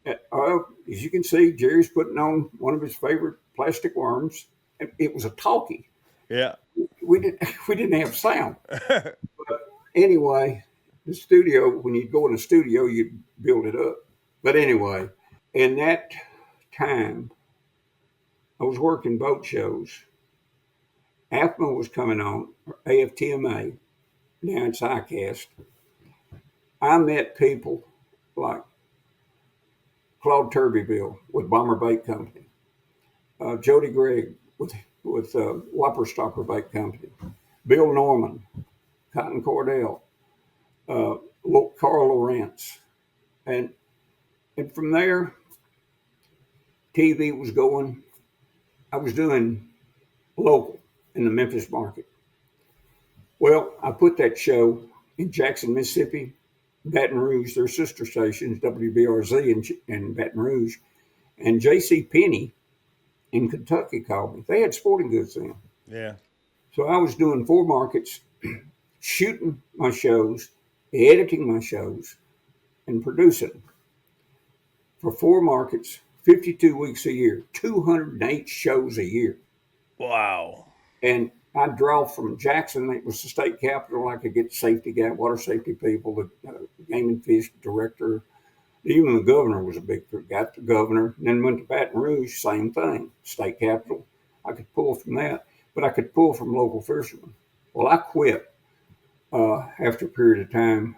As you can see, Jerry's putting on one of his favorite plastic worms. It was a talkie.
Yeah.
We didn't have sound. But anyway, the studio, when you go in the studio, you build it up. But anyway, in that time, I was working boat shows. AFMA was coming on, or AFTMA, now it's ICAST. I met people like Claude Turbyville with Bomber Bait Company, Jody Gregg with Whopper Stopper Bait Company, Bill Norman, Cotton Cordell, Carl Lawrence. And from there, TV was going. I was doing local in the Memphis market. Well, I put that show in Jackson, Mississippi, Baton Rouge, their sister stations, WBRZ in Baton Rouge, and J.C. Penney in Kentucky called me. They had sporting goods then.
Yeah.
So I was doing 4 markets, shooting my shows, editing my shows, and producing for 4 markets, 52 weeks a year, 208 shows a year.
Wow.
And I'd draw from Jackson. It was the state capital. I could get safety guy, water safety people, the game and fish director. Even the governor was a big group. Got the governor, and then went to Baton Rouge, same thing, state capital. I could pull from that, but I could pull from local fishermen. Well, I quit after a period of time.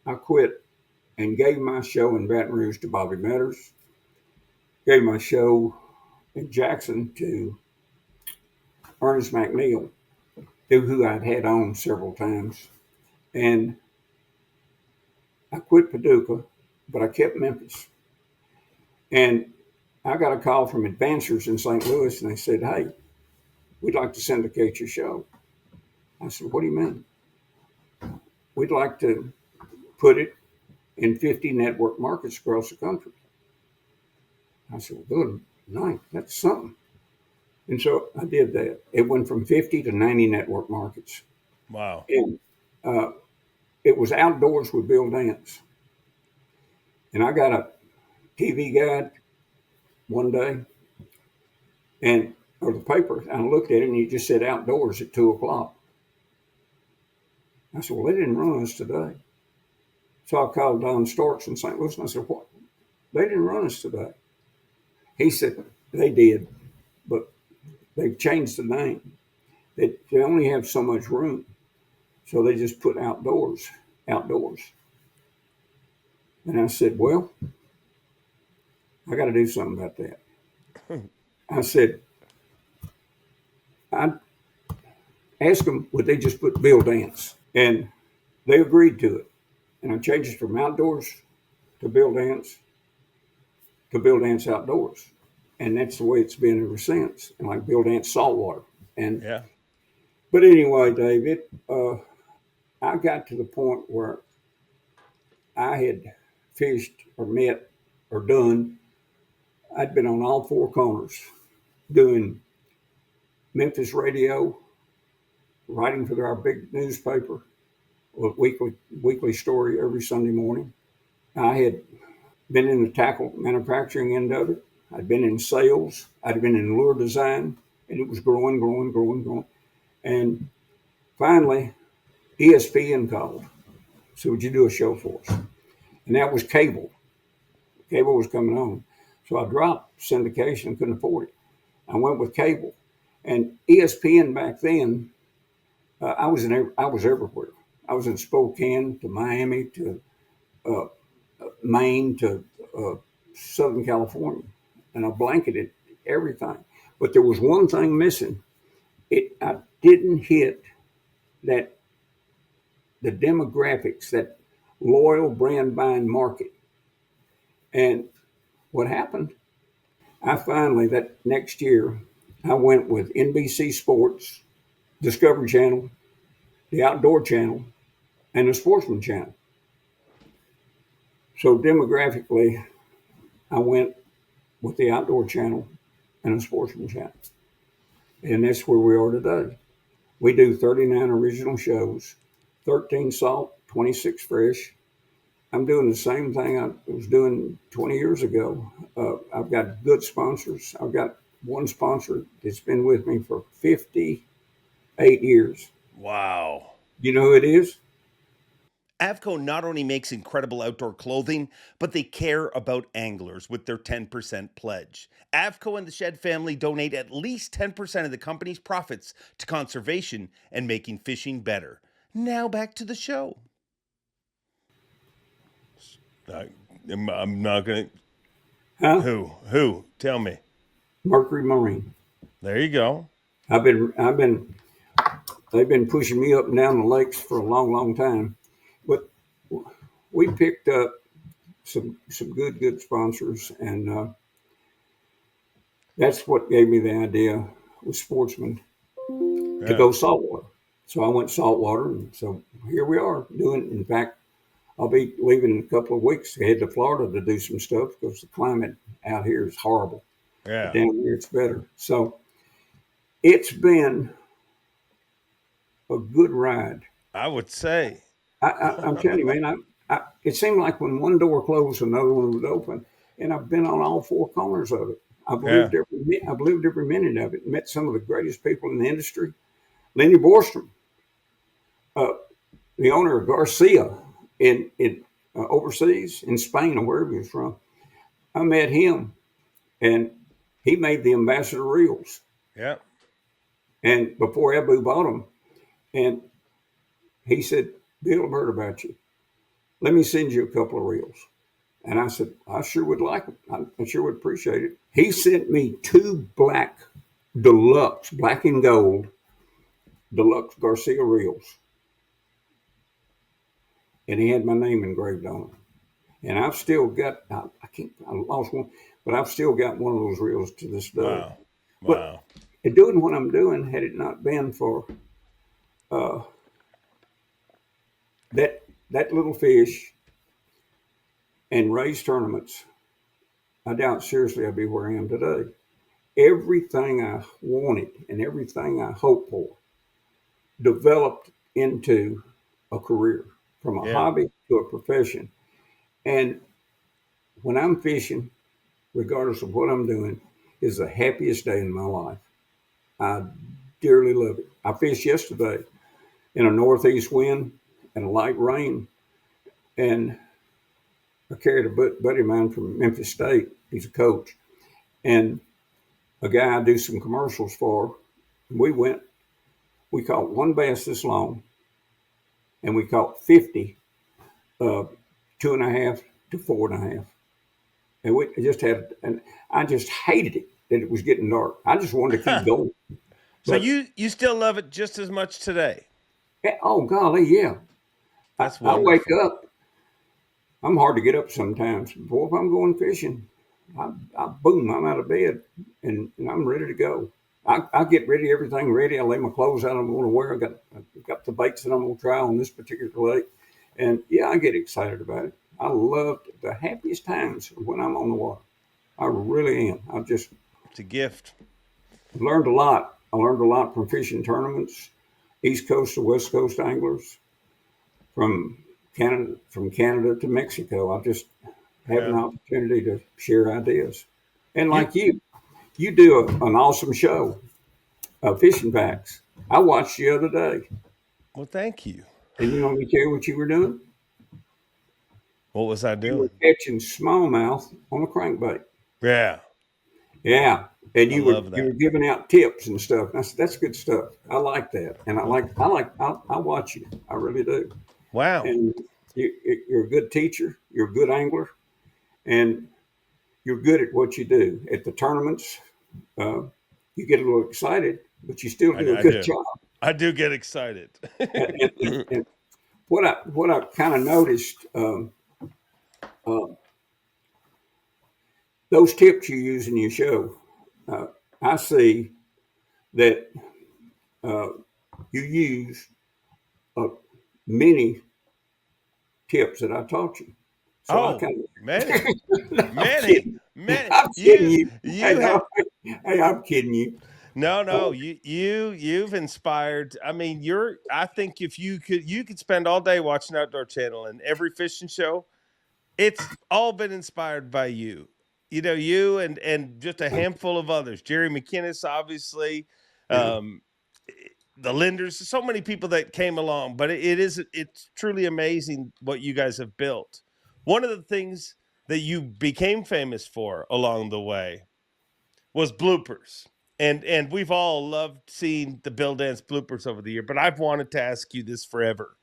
I quit and gave my show in Baton Rouge to Bobby Metters, gave my show in Jackson to Ernest McNeil, who I'd had on several times. And I quit Paducah, but I kept Memphis. And I got a call from advancers in St. Louis, and they said, "Hey, we'd like to syndicate your show. I said, what do you mean? We'd like to put it in 50 network markets across the country. I said, well, good night. That's something. And so I did that. It went from 50 to 90 network markets.
Wow.
And it was outdoors with billdance. And I got a TV guide one day, or the paper, and I looked at it, and it just said outdoors at 2:00. I said, well, they didn't run us today. So I called Don Starks in St. Louis, and I said, what? They didn't run us today. He said, they did, but they've changed the name. They only have so much room, so they just put outdoors. And I said, well, I got to do something about that. I said, I asked them, would they just put billdance? And they agreed to it. And I changed it from outdoors to billdance outdoors. And that's the way it's been ever since. And like billdance saltwater. And
Yeah.
but anyway, Dave, I got to the point where I had fished or met or done. I'd been on all four corners doing Memphis radio, writing for our big newspaper, a weekly story every Sunday morning. I had been in the tackle manufacturing end of it. I'd been in sales. I'd been in lure design, and it was growing. And finally, ESPN called. So would you do a show for us? And that was cable. Cable was coming on. So I dropped syndication, couldn't afford it. I went with cable. And ESPN back then, I was everywhere. I was in Spokane to Miami to Maine to Southern California, and I blanketed everything. But there was one thing missing. I didn't hit the demographics, that loyal brand buying market. And what happened? I finally, that next year, I went with NBC Sports, Discovery Channel, the Outdoor Channel, and the Sportsman Channel. So demographically, I went with the Outdoor Channel and the Sportsman Channel. And that's where we are today. We do 39 original shows, 13 salt, 26 fresh. I'm doing the same thing I was doing 20 years ago. I've got good sponsors. I've got one sponsor that's been with me for 58 years.
Wow.
You know who it is?
Avco not only makes incredible outdoor clothing, but they care about anglers with their 10% pledge. Avco and the Shed family donate at least 10% of the company's profits to conservation and making fishing better. Now back to the show. I'm not going to...
Huh?
Who? Tell me.
Mercury Marine.
There you go.
They've been pushing me up and down the lakes for a long time. But we picked up some good sponsors, and that's what gave me the idea with Sportsman to go saltwater. So I went saltwater, and so here we are doing. In fact, I'll be leaving in a couple of weeks to head to Florida to do some stuff because the climate out here is horrible.
Yeah.
Down here it's better. So it's been a good ride.
I would say.
I'm telling you, man, it seemed like when one door closed, another one would open. And I've been on all four corners of it. I've lived every minute of it. Met some of the greatest people in the industry. Lenny Borstrom, the owner of Garcia in overseas in Spain or wherever he was from. I met him, and he made the ambassador reels.
Yeah.
And before Abu bought them, and he said, Bill, I've heard about you. Let me send you a couple of reels. And I said, I sure would like them. I sure would appreciate it. He sent me two black and gold deluxe Garcia reels. And he had my name engraved on them. And I've still got, I lost one, but I've still got one of those reels to this day.
Wow.
doing what I'm doing, had it not been for uh, that little fish and race tournaments, I doubt seriously I'd be where I am today. Everything I wanted and everything I hoped for developed into a career, from a
Yeah.
hobby to a profession. And when I'm fishing, regardless of what I'm doing, is the happiest day in my life. I dearly love it. I fished yesterday in a northeast wind and a light rain, and I carried a buddy of mine from Memphis State. He's a coach, and a guy I do some commercials for. We caught one bass this long, and we caught 50, 2.5 to 4.5. And we just had, and I just hated it that it was getting dark. I just wanted to keep going.
So
But
you still love it just as much today?
oh golly, yeah.
That's
I wake
wonderful.
up. I'm hard to get up sometimes. Boy, if I'm going fishing, boom, I'm out of bed and I'm ready to go. I get ready, everything ready. I lay my clothes out I'm going to wear. I've got the baits that I'm going to try on this particular lake. And yeah, I get excited about it. I love the happiest times when I'm on the water. I really am. I've just
It's a gift.
learned a lot. I learned a lot from fishing tournaments, East Coast to West Coast anglers, from Canada to Mexico. I just have an
Yeah.
opportunity to share ideas. And
You
like you do an awesome show, Fishing Facts. I watched the other day,
well, thank you.
and you know me tell you what you were doing?
What was I
You were
doing?
catching smallmouth on a crankbait.
Yeah.
Yeah, and
I
you
love
were
that.
giving out tips and stuff. That's good stuff. I like that, and I watch you. I really do.
Wow.
And you're a good teacher. You're a good angler, and you're good at what you do. At the tournaments, uh, you get a little excited, but you still do a
I
good
do.
job.
I do get excited.
And what I kind of noticed, uh, those tips you use in your show, uh, I see that uh, you use uh, many tips that I taught you. So I
Oh,
kind
many,
of, I'm
many,
kidding.
many.
I'm kidding
You
you. Hey,
you have
no, hey, I'm kidding you.
no.
Uh,
You've inspired. I mean, you're. I think if you could spend all day watching Outdoor Channel and every fishing show. It's all been inspired by you. You know, you and just a handful of others. Jerry McInnes, obviously,
yeah,
um, the lenders, so many people that came along. But it's truly amazing what you guys have built. One of the things that you became famous for along the way was bloopers. And we've all loved seeing the Bill Dance bloopers over the year, but I've wanted to ask you this forever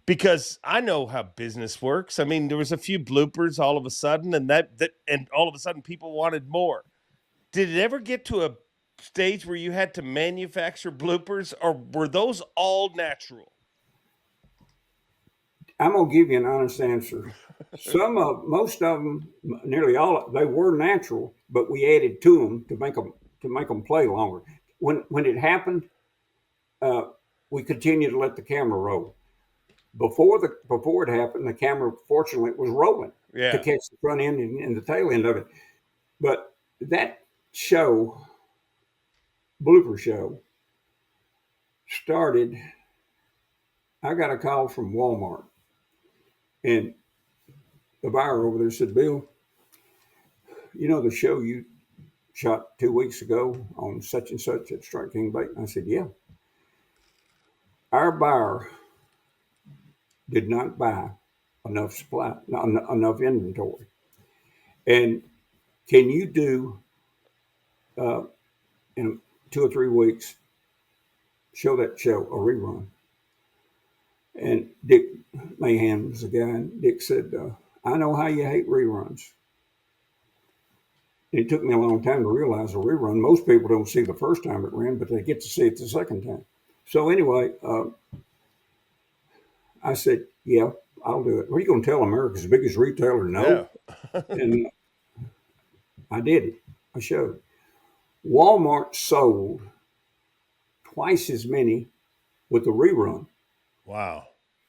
because I know how business works. I mean, there was a few bloopers all of a sudden, and and all of a sudden people wanted more. Did it ever get to a stage where you had to manufacture bloopers, or were those all natural?
I'm gonna give you an honest answer. Most of them, nearly all, they were natural, but we added to them to make them play longer. When it happened, uh, we continued to let the camera roll. Before it happened, the camera fortunately was rolling to
Yeah.
catch the front end and the tail end of it. But that show, blooper show, started. I got a call from Walmart, and the buyer over there said, "Bill, you know the show you shot 2 weeks ago on such and such at Strike King Bait?" I said, "Yeah." Our buyer did not buy enough supply, not enough inventory. And can you do uh, in 2 or 3 weeks show that show a rerun? And Dick Mahan was the guy, and Dick said, "I know how you hate reruns." And it took me a long time to realize a rerun. Most people don't see the first time it ran, but they get to see it the second time. So anyway, I said, "Yeah, I'll do it." What are you going to tell America's biggest retailer
Yeah.
no? And I did it. I showed. Walmart sold twice as many with the rerun.
Wow.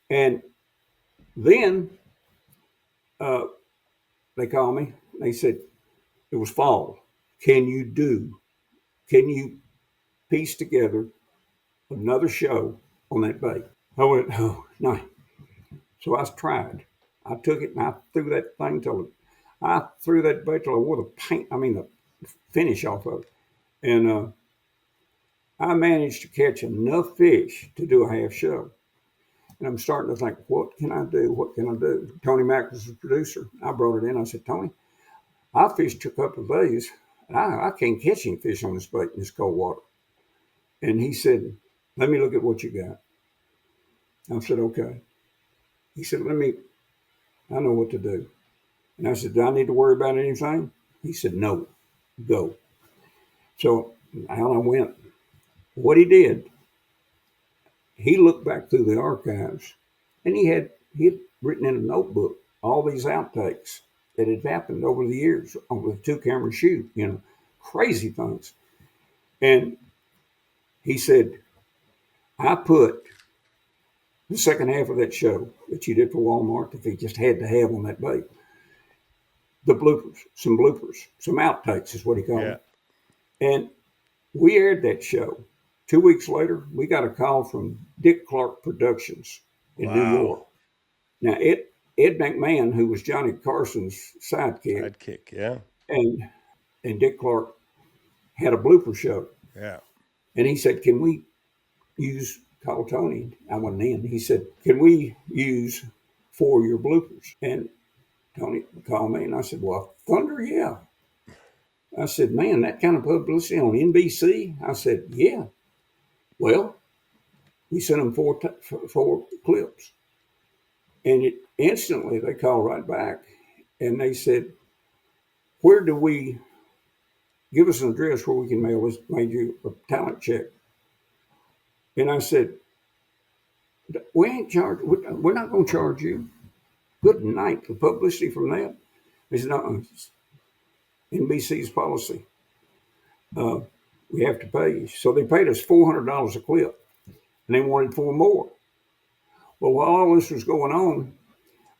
And then they called me. They said, it was fall. Can you piece together another show on that bait? I went, oh, no. So I tried. I took it and I threw that thing I threw that bait till I wore the finish off of it. And I managed to catch enough fish to do a half show. And I'm starting to think, what can I do? What can I do? Tony Mack was the producer. I brought it in. I said, Tony, I fished a couple of days, and I can't catch any fish on this bait in this cold water. And he said, let me look at what you got. I said, okay. He said, I know what to do. And I said, do I need to worry about anything? He said, no, go. So out I went. What he did, he looked back through the archives, and he had written in a notebook all these outtakes that had happened over the years with a 2-camera shoot, crazy things. And he said, I put the second half of that show that you did for Walmart that they just had to have on that bait, the bloopers, some outtakes is what he called them. And we aired that show. 2 weeks later, we got a call from Dick Clark Productions in New York. Now, Ed McMahon, who was Johnny Carson's sidekick,
yeah,
and Dick Clark had a blooper show.
Yeah.
And he said, can we call Tony? I wasn't in. He said, can we use 4 of your bloopers? And Tony called me, and I said, well, thunder, yeah. I said, man, that kind of publicity on NBC? I said, yeah. Well, we sent them 4 clips. And instantly they called right back, and they said, where do we give us an address where we can mail you a talent check? And I said, we ain't charged. We're not going to charge you. Good night. The publicity from that. They said, no, NBC's policy. We have to pay you. So they paid us $400 a clip, and they wanted 4 more. Well, while all this was going on,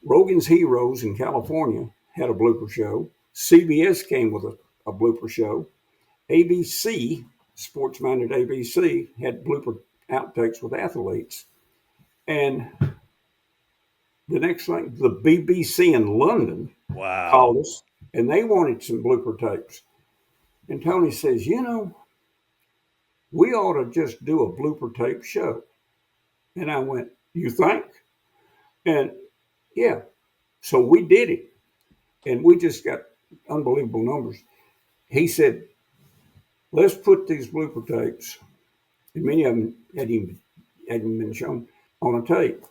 Rogan's Heroes in California had a blooper show. CBS came with a blooper show. ABC, sports-minded ABC, had blooper outtakes with athletes. And the next thing, the BBC in London called us, and they wanted some blooper tapes. And Tony says, we ought to just do a blooper tape show. And I went, you think? And yeah. So we did it. And we just got unbelievable numbers. He said, let's put these blooper tapes, and many of them hadn't been shown, on a tape.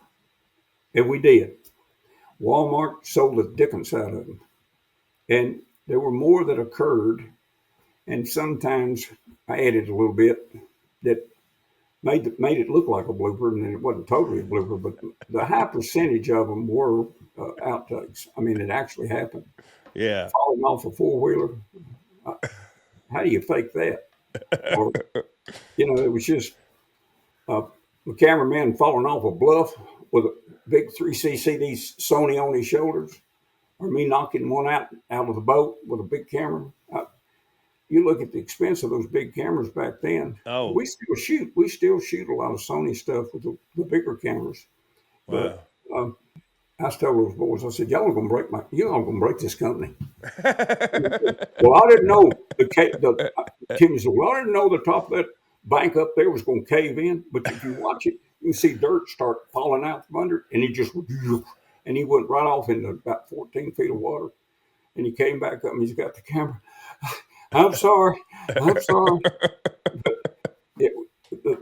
And we did. Walmart sold the dickens out of them. And there were more that occurred. And sometimes I added a little bit that made it look like a blooper, and it wasn't totally a blooper, but the high percentage of them were outtakes. I mean, it actually happened.
Yeah.
Falling off a 4-wheeler. How do you fake that? Or, it was just a cameraman falling off a bluff with a big 3cc Sony on his shoulders, or me knocking one out of the boat with a big camera. You look at the expense of those big cameras back then.
Oh,
we still shoot a lot of Sony stuff with the bigger cameras.
Wow.
But I told those boys, I said, y'all are gonna break this company. Well, I didn't know Timmy said, well, I didn't know the top of that bank up there was going to cave in. But if you watch it, you can see dirt start falling out from under it, and he went right off into about 14 feet of water. And he came back up and he's got the camera. I'm sorry. But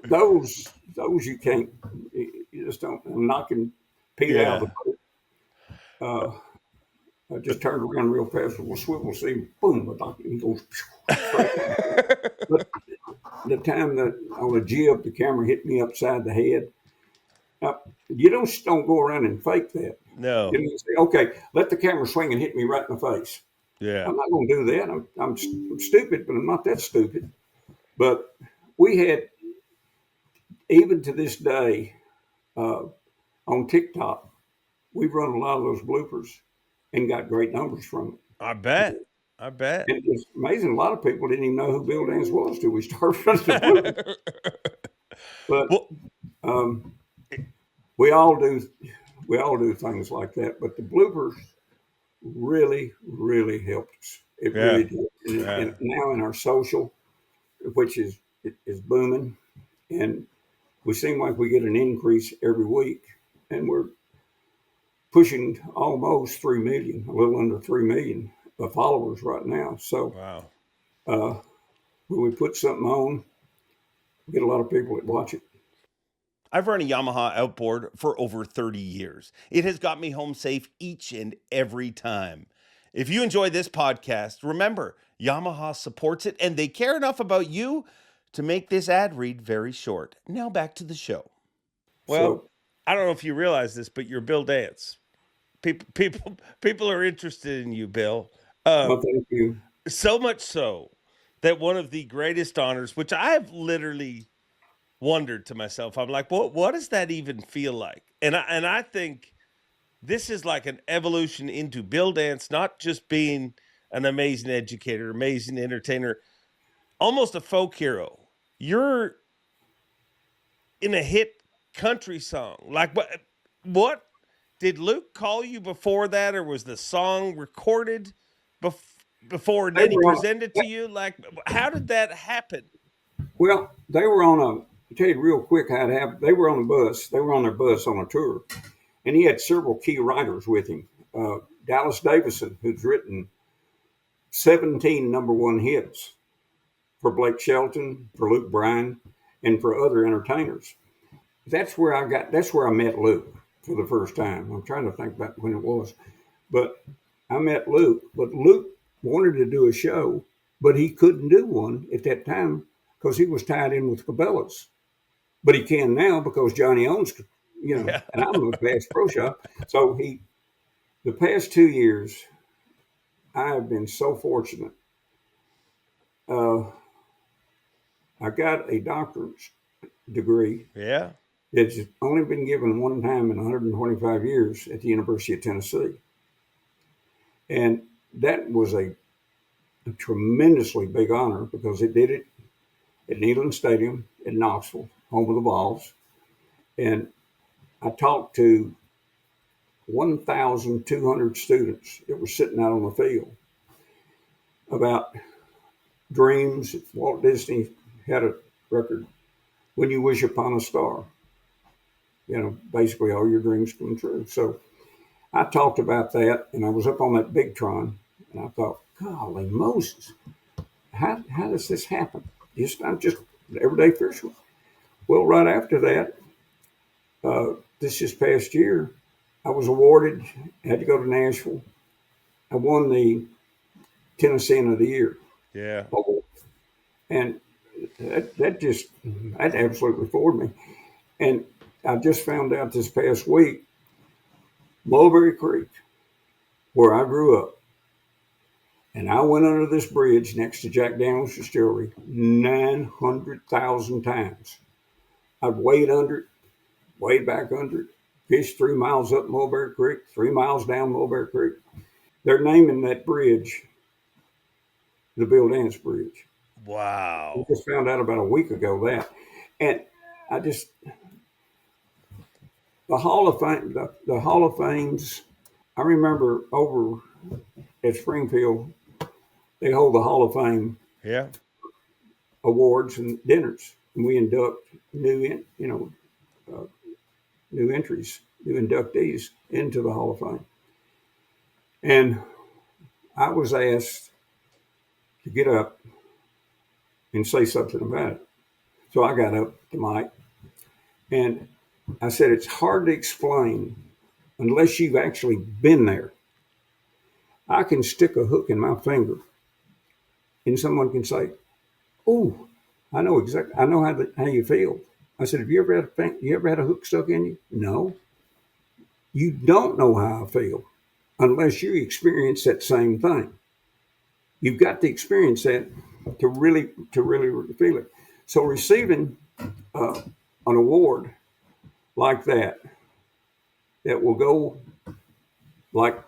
those you can't. You just don't. I'm knocking Pete out of the boat. I just turned around real fast with a swivel seat. Boom! He goes. But the time that on a jib, the camera hit me upside the head. You don't go around and fake that.
No.
You say, okay, let the camera swing and hit me right in the face.
Yeah.
I'm not going to do that. I'm stupid, but I'm not that stupid. But we had, even to this day, uh, on TikTok, we've run a lot of those bloopers and got great numbers from it.
I bet. I bet.
And it's amazing. A lot of people didn't even know who Bill Dance was till we started running the bloopers. But
Well,
um, we all do things like that. But the bloopers really, really helped us. It
yeah.
really did.
Yeah.
And now in our social, which is booming, and we seem like we get an increase every week, and we're pushing almost 3 million, a little under 3 million of followers right now. So
Wow.
uh, when we put something on, we get a lot of people that watch it.
I've run a Yamaha outboard for over 30 years. It has got me home safe each and every time. If you enjoy this podcast, remember, Yamaha supports it and they care enough about you to make this ad read very short. Now back to the show. Well,
So,
I don't know if you realize this, but you're Bill Dance. People are interested in you, Bill.
well, thank you.
So much so that one of the greatest honors, which I've literally wondered to myself, I'm like, what does that even feel like? And I think this is like an evolution into Bill Dance, not just being an amazing educator, amazing entertainer, almost a folk hero. You're in a hit country song. Like what did Luke call you before that, or was the song recorded before and
They
then he
were on,
presented to you? Like, how did that happen?
well, they were on to tell you real quick how it happened. They were on a bus. They were on their bus on a tour, and he had several key writers with him. Dallas Davison, who's written 17 number one hits for Blake Shelton, for Luke Bryan, and for other entertainers. That's where I met Luke for the first time. I'm trying to think about when it was, but I met Luke. But Luke wanted to do a show, but he couldn't do one at that time because he was tied in with Cabela's. But he can now because Johnny owns,
Yeah.
and I'm with Bass Pro Shop. So the past 2 years, I have been so fortunate. Uh, I got a doctorate degree
Yeah.
that's only been given one time in 125 years at the University of Tennessee. And that was a tremendously big honor because it did it at Neyland Stadium in Knoxville, home of the Vols. And I talked to 1,200 students that were sitting out on the field about dreams. Walt Disney had a record, When You Wish Upon a Star. Basically all your dreams come true. So I talked about that, and I was up on that Big Tron, and I thought, golly Moses, how does this happen? I'm just an everyday fisherman. Well, right after that, this just past year, I was awarded, had to go to Nashville. I won the Tennessean of the Year
Yeah.
award. And that absolutely floored me. And I just found out this past week, Mulberry Creek, where I grew up, and I went under this bridge next to Jack Daniel's Distillery 900,000 times. I've waded under it, wade back under it, fished 3 miles up Mulberry Creek, 3 miles down Mulberry Creek. They're naming that bridge the Bill Dance Bridge. We
Wow.
just found out about a week ago that. And I just, the Hall of Fame, the Hall of Fames, I remember over at Springfield, they hold the Hall of Fame
Yeah.
awards and dinners. And we induct new entries, new inductees into the Hall of Fame. And I was asked to get up and say something about it. So I got up to Mike and I said, it's hard to explain unless you've actually been there. I can stick a hook in my finger and someone can say, oh, I know exactly, I know how you feel. I said, have you ever had a hook stuck in you? No. You don't know how I feel unless you experience that same thing. You've got to experience that to really feel it. So receiving an award like that will go like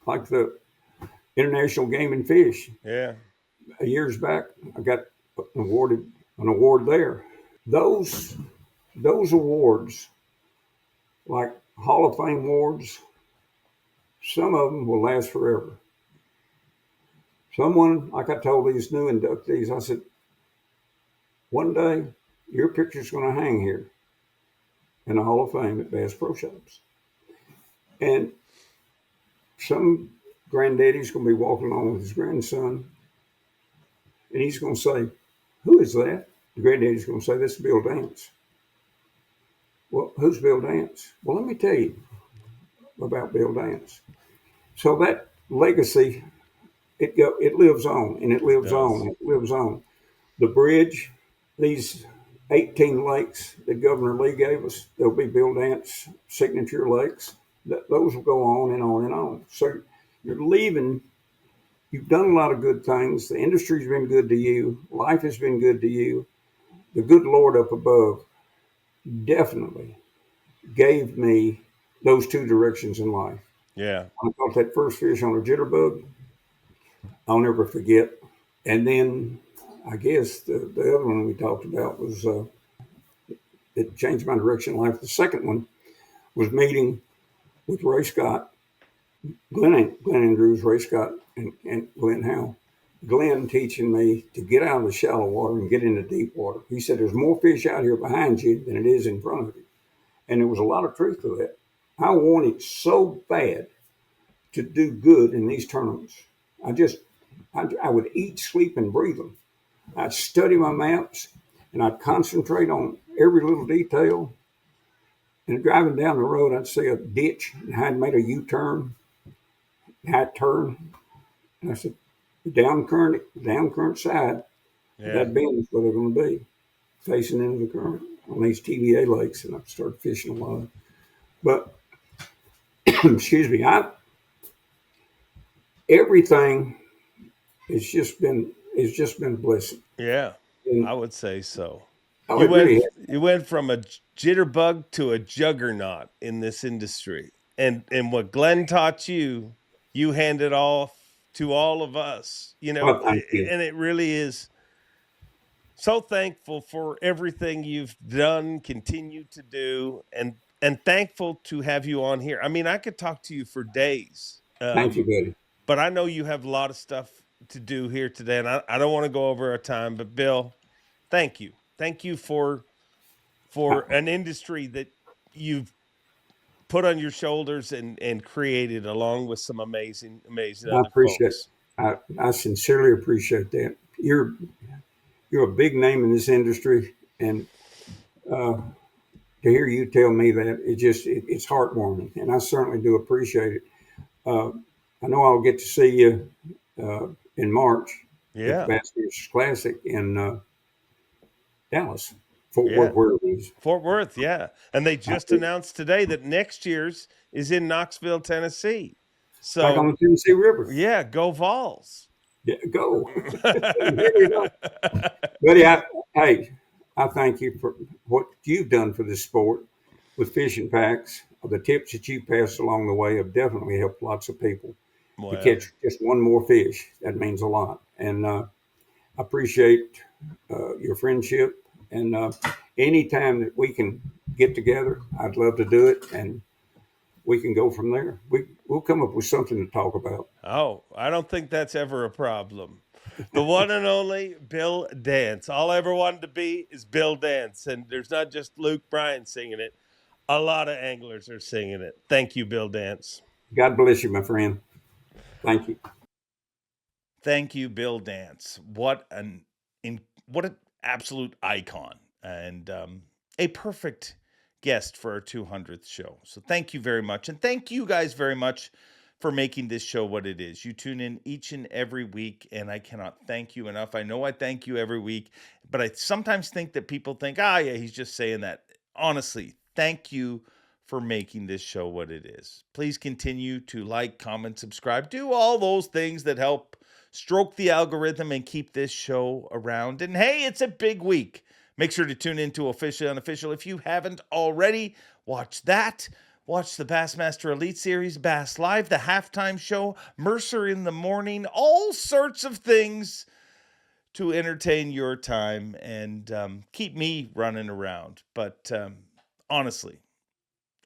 the International Game and Fish.
Yeah.
Years back, I got awarded an award there. Those awards, like Hall of Fame awards, some of them will last forever. Someone, like I told these new inductees, I said, one day your picture's going to hang here in the Hall of Fame at Bass Pro Shops. And some granddaddy's going to be walking along with his grandson, and he's going to say, "Who is that?" The granddaddy's going to say, "This is Bill Dance." Well, who's Bill Dance? Well, let me tell you about Bill Dance. So that legacy, it lives on, and it lives on, and it lives on. The bridge, these 18 lakes that Governor Lee gave us, they'll be Bill Dance signature lakes. Those will go on and on and on. So you're leaving. You've done a lot of good things. The industry's been good to you. Life has been good to you. The good Lord up above definitely gave me those two directions in life.
Yeah.
I caught that first fish on a jitterbug. I'll never forget. And then I guess the other one we talked about was it changed my direction in life. The second one was meeting with Ray Scott, Glenn Andrews, Ray Scott, and Glenn Howe. Glenn teaching me to get out of the shallow water and get into deep water. He said, "There's more fish out here behind you than it is in front of you." And there was a lot of truth to that. I wanted so bad to do good in these tournaments. I would eat, sleep, and breathe them. I'd study my maps, and I'd concentrate on every little detail. And driving down the road, I'd see a ditch, and I had made a U-turn. I'd turn, and I said, the down current side, that bend is where they're going to be, facing into the current on these TVA lakes, and I started fishing a lot. But excuse me, everything has just been a blessing.
Yeah.
And
I would say so.
you
You went from a jitterbug to a juggernaut in this industry. And what Glenn taught you, you handed off to all of us,
thank you.
and it really is so thankful for everything you've done, continue to do, and thankful to have you on here. I mean, I could talk to you for days.
Thank you, buddy.
But I know you have a lot of stuff to do here today, and I don't want to go over our time. But Bill, thank you. Thank you for an industry that you've put on your shoulders and created along with some amazing
I
other
appreciate
folks.
I sincerely appreciate that. You're a big name in this industry, and to hear you tell me that, it's heartwarming, and I certainly do appreciate it. I know I'll get to see you in March at the
Yeah.
Bassmaster Classic in Dallas, Fort
Yeah.
Worth, where it is.
Fort Worth, yeah. And they just announced today that next year's is in Knoxville, Tennessee.
Back on
So,
the Tennessee River.
yeah, go Vols.
Yeah, go. Buddy, I thank you for what you've done for this sport with fishing packs. The tips that you passed along the way have definitely helped lots of people to
Well,
catch just one more fish. That means a lot. And I appreciate your friendship. And anytime that we can get together, I'd love to do it. And we can go from there. We'll come up with something to talk about.
oh, I don't think that's ever a problem. The one and only Bill Dance. All I ever wanted to be is Bill Dance. And there's not just Luke Bryan singing it. A lot of anglers are singing it. Thank you, Bill Dance.
God bless you, my friend. Thank you.
Thank you, Bill Dance. What an absolute icon and a perfect guest for our 200th show. So thank you very much, and thank you guys very much for making this show what it is. You tune in each and every week, and I cannot thank you enough. I know I thank you every week, but I sometimes think that people think, yeah, he's just saying that. Honestly, thank you for making this show what it is. Please continue to like, comment, subscribe, do all those things that help stroke the algorithm, and keep this show around. And hey, it's a big week. Make sure to tune in to Officially Unofficial. If you haven't already, watch that. Watch the Bassmaster Elite Series, Bass Live, the halftime show, Mercer in the morning, all sorts of things to entertain your time and keep me running around. But honestly,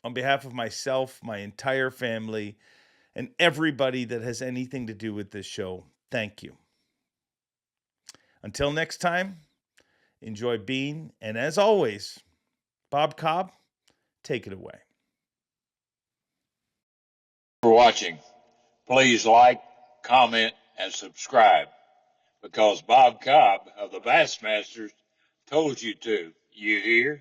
on behalf of myself, my entire family, and everybody that has anything to do with this show, thank you. Until next time, enjoy being, and as always, Bob Cobb, take it away.
For watching. Please like, comment, and subscribe, because Bob Cobb of the Bassmasters told you to. You hear?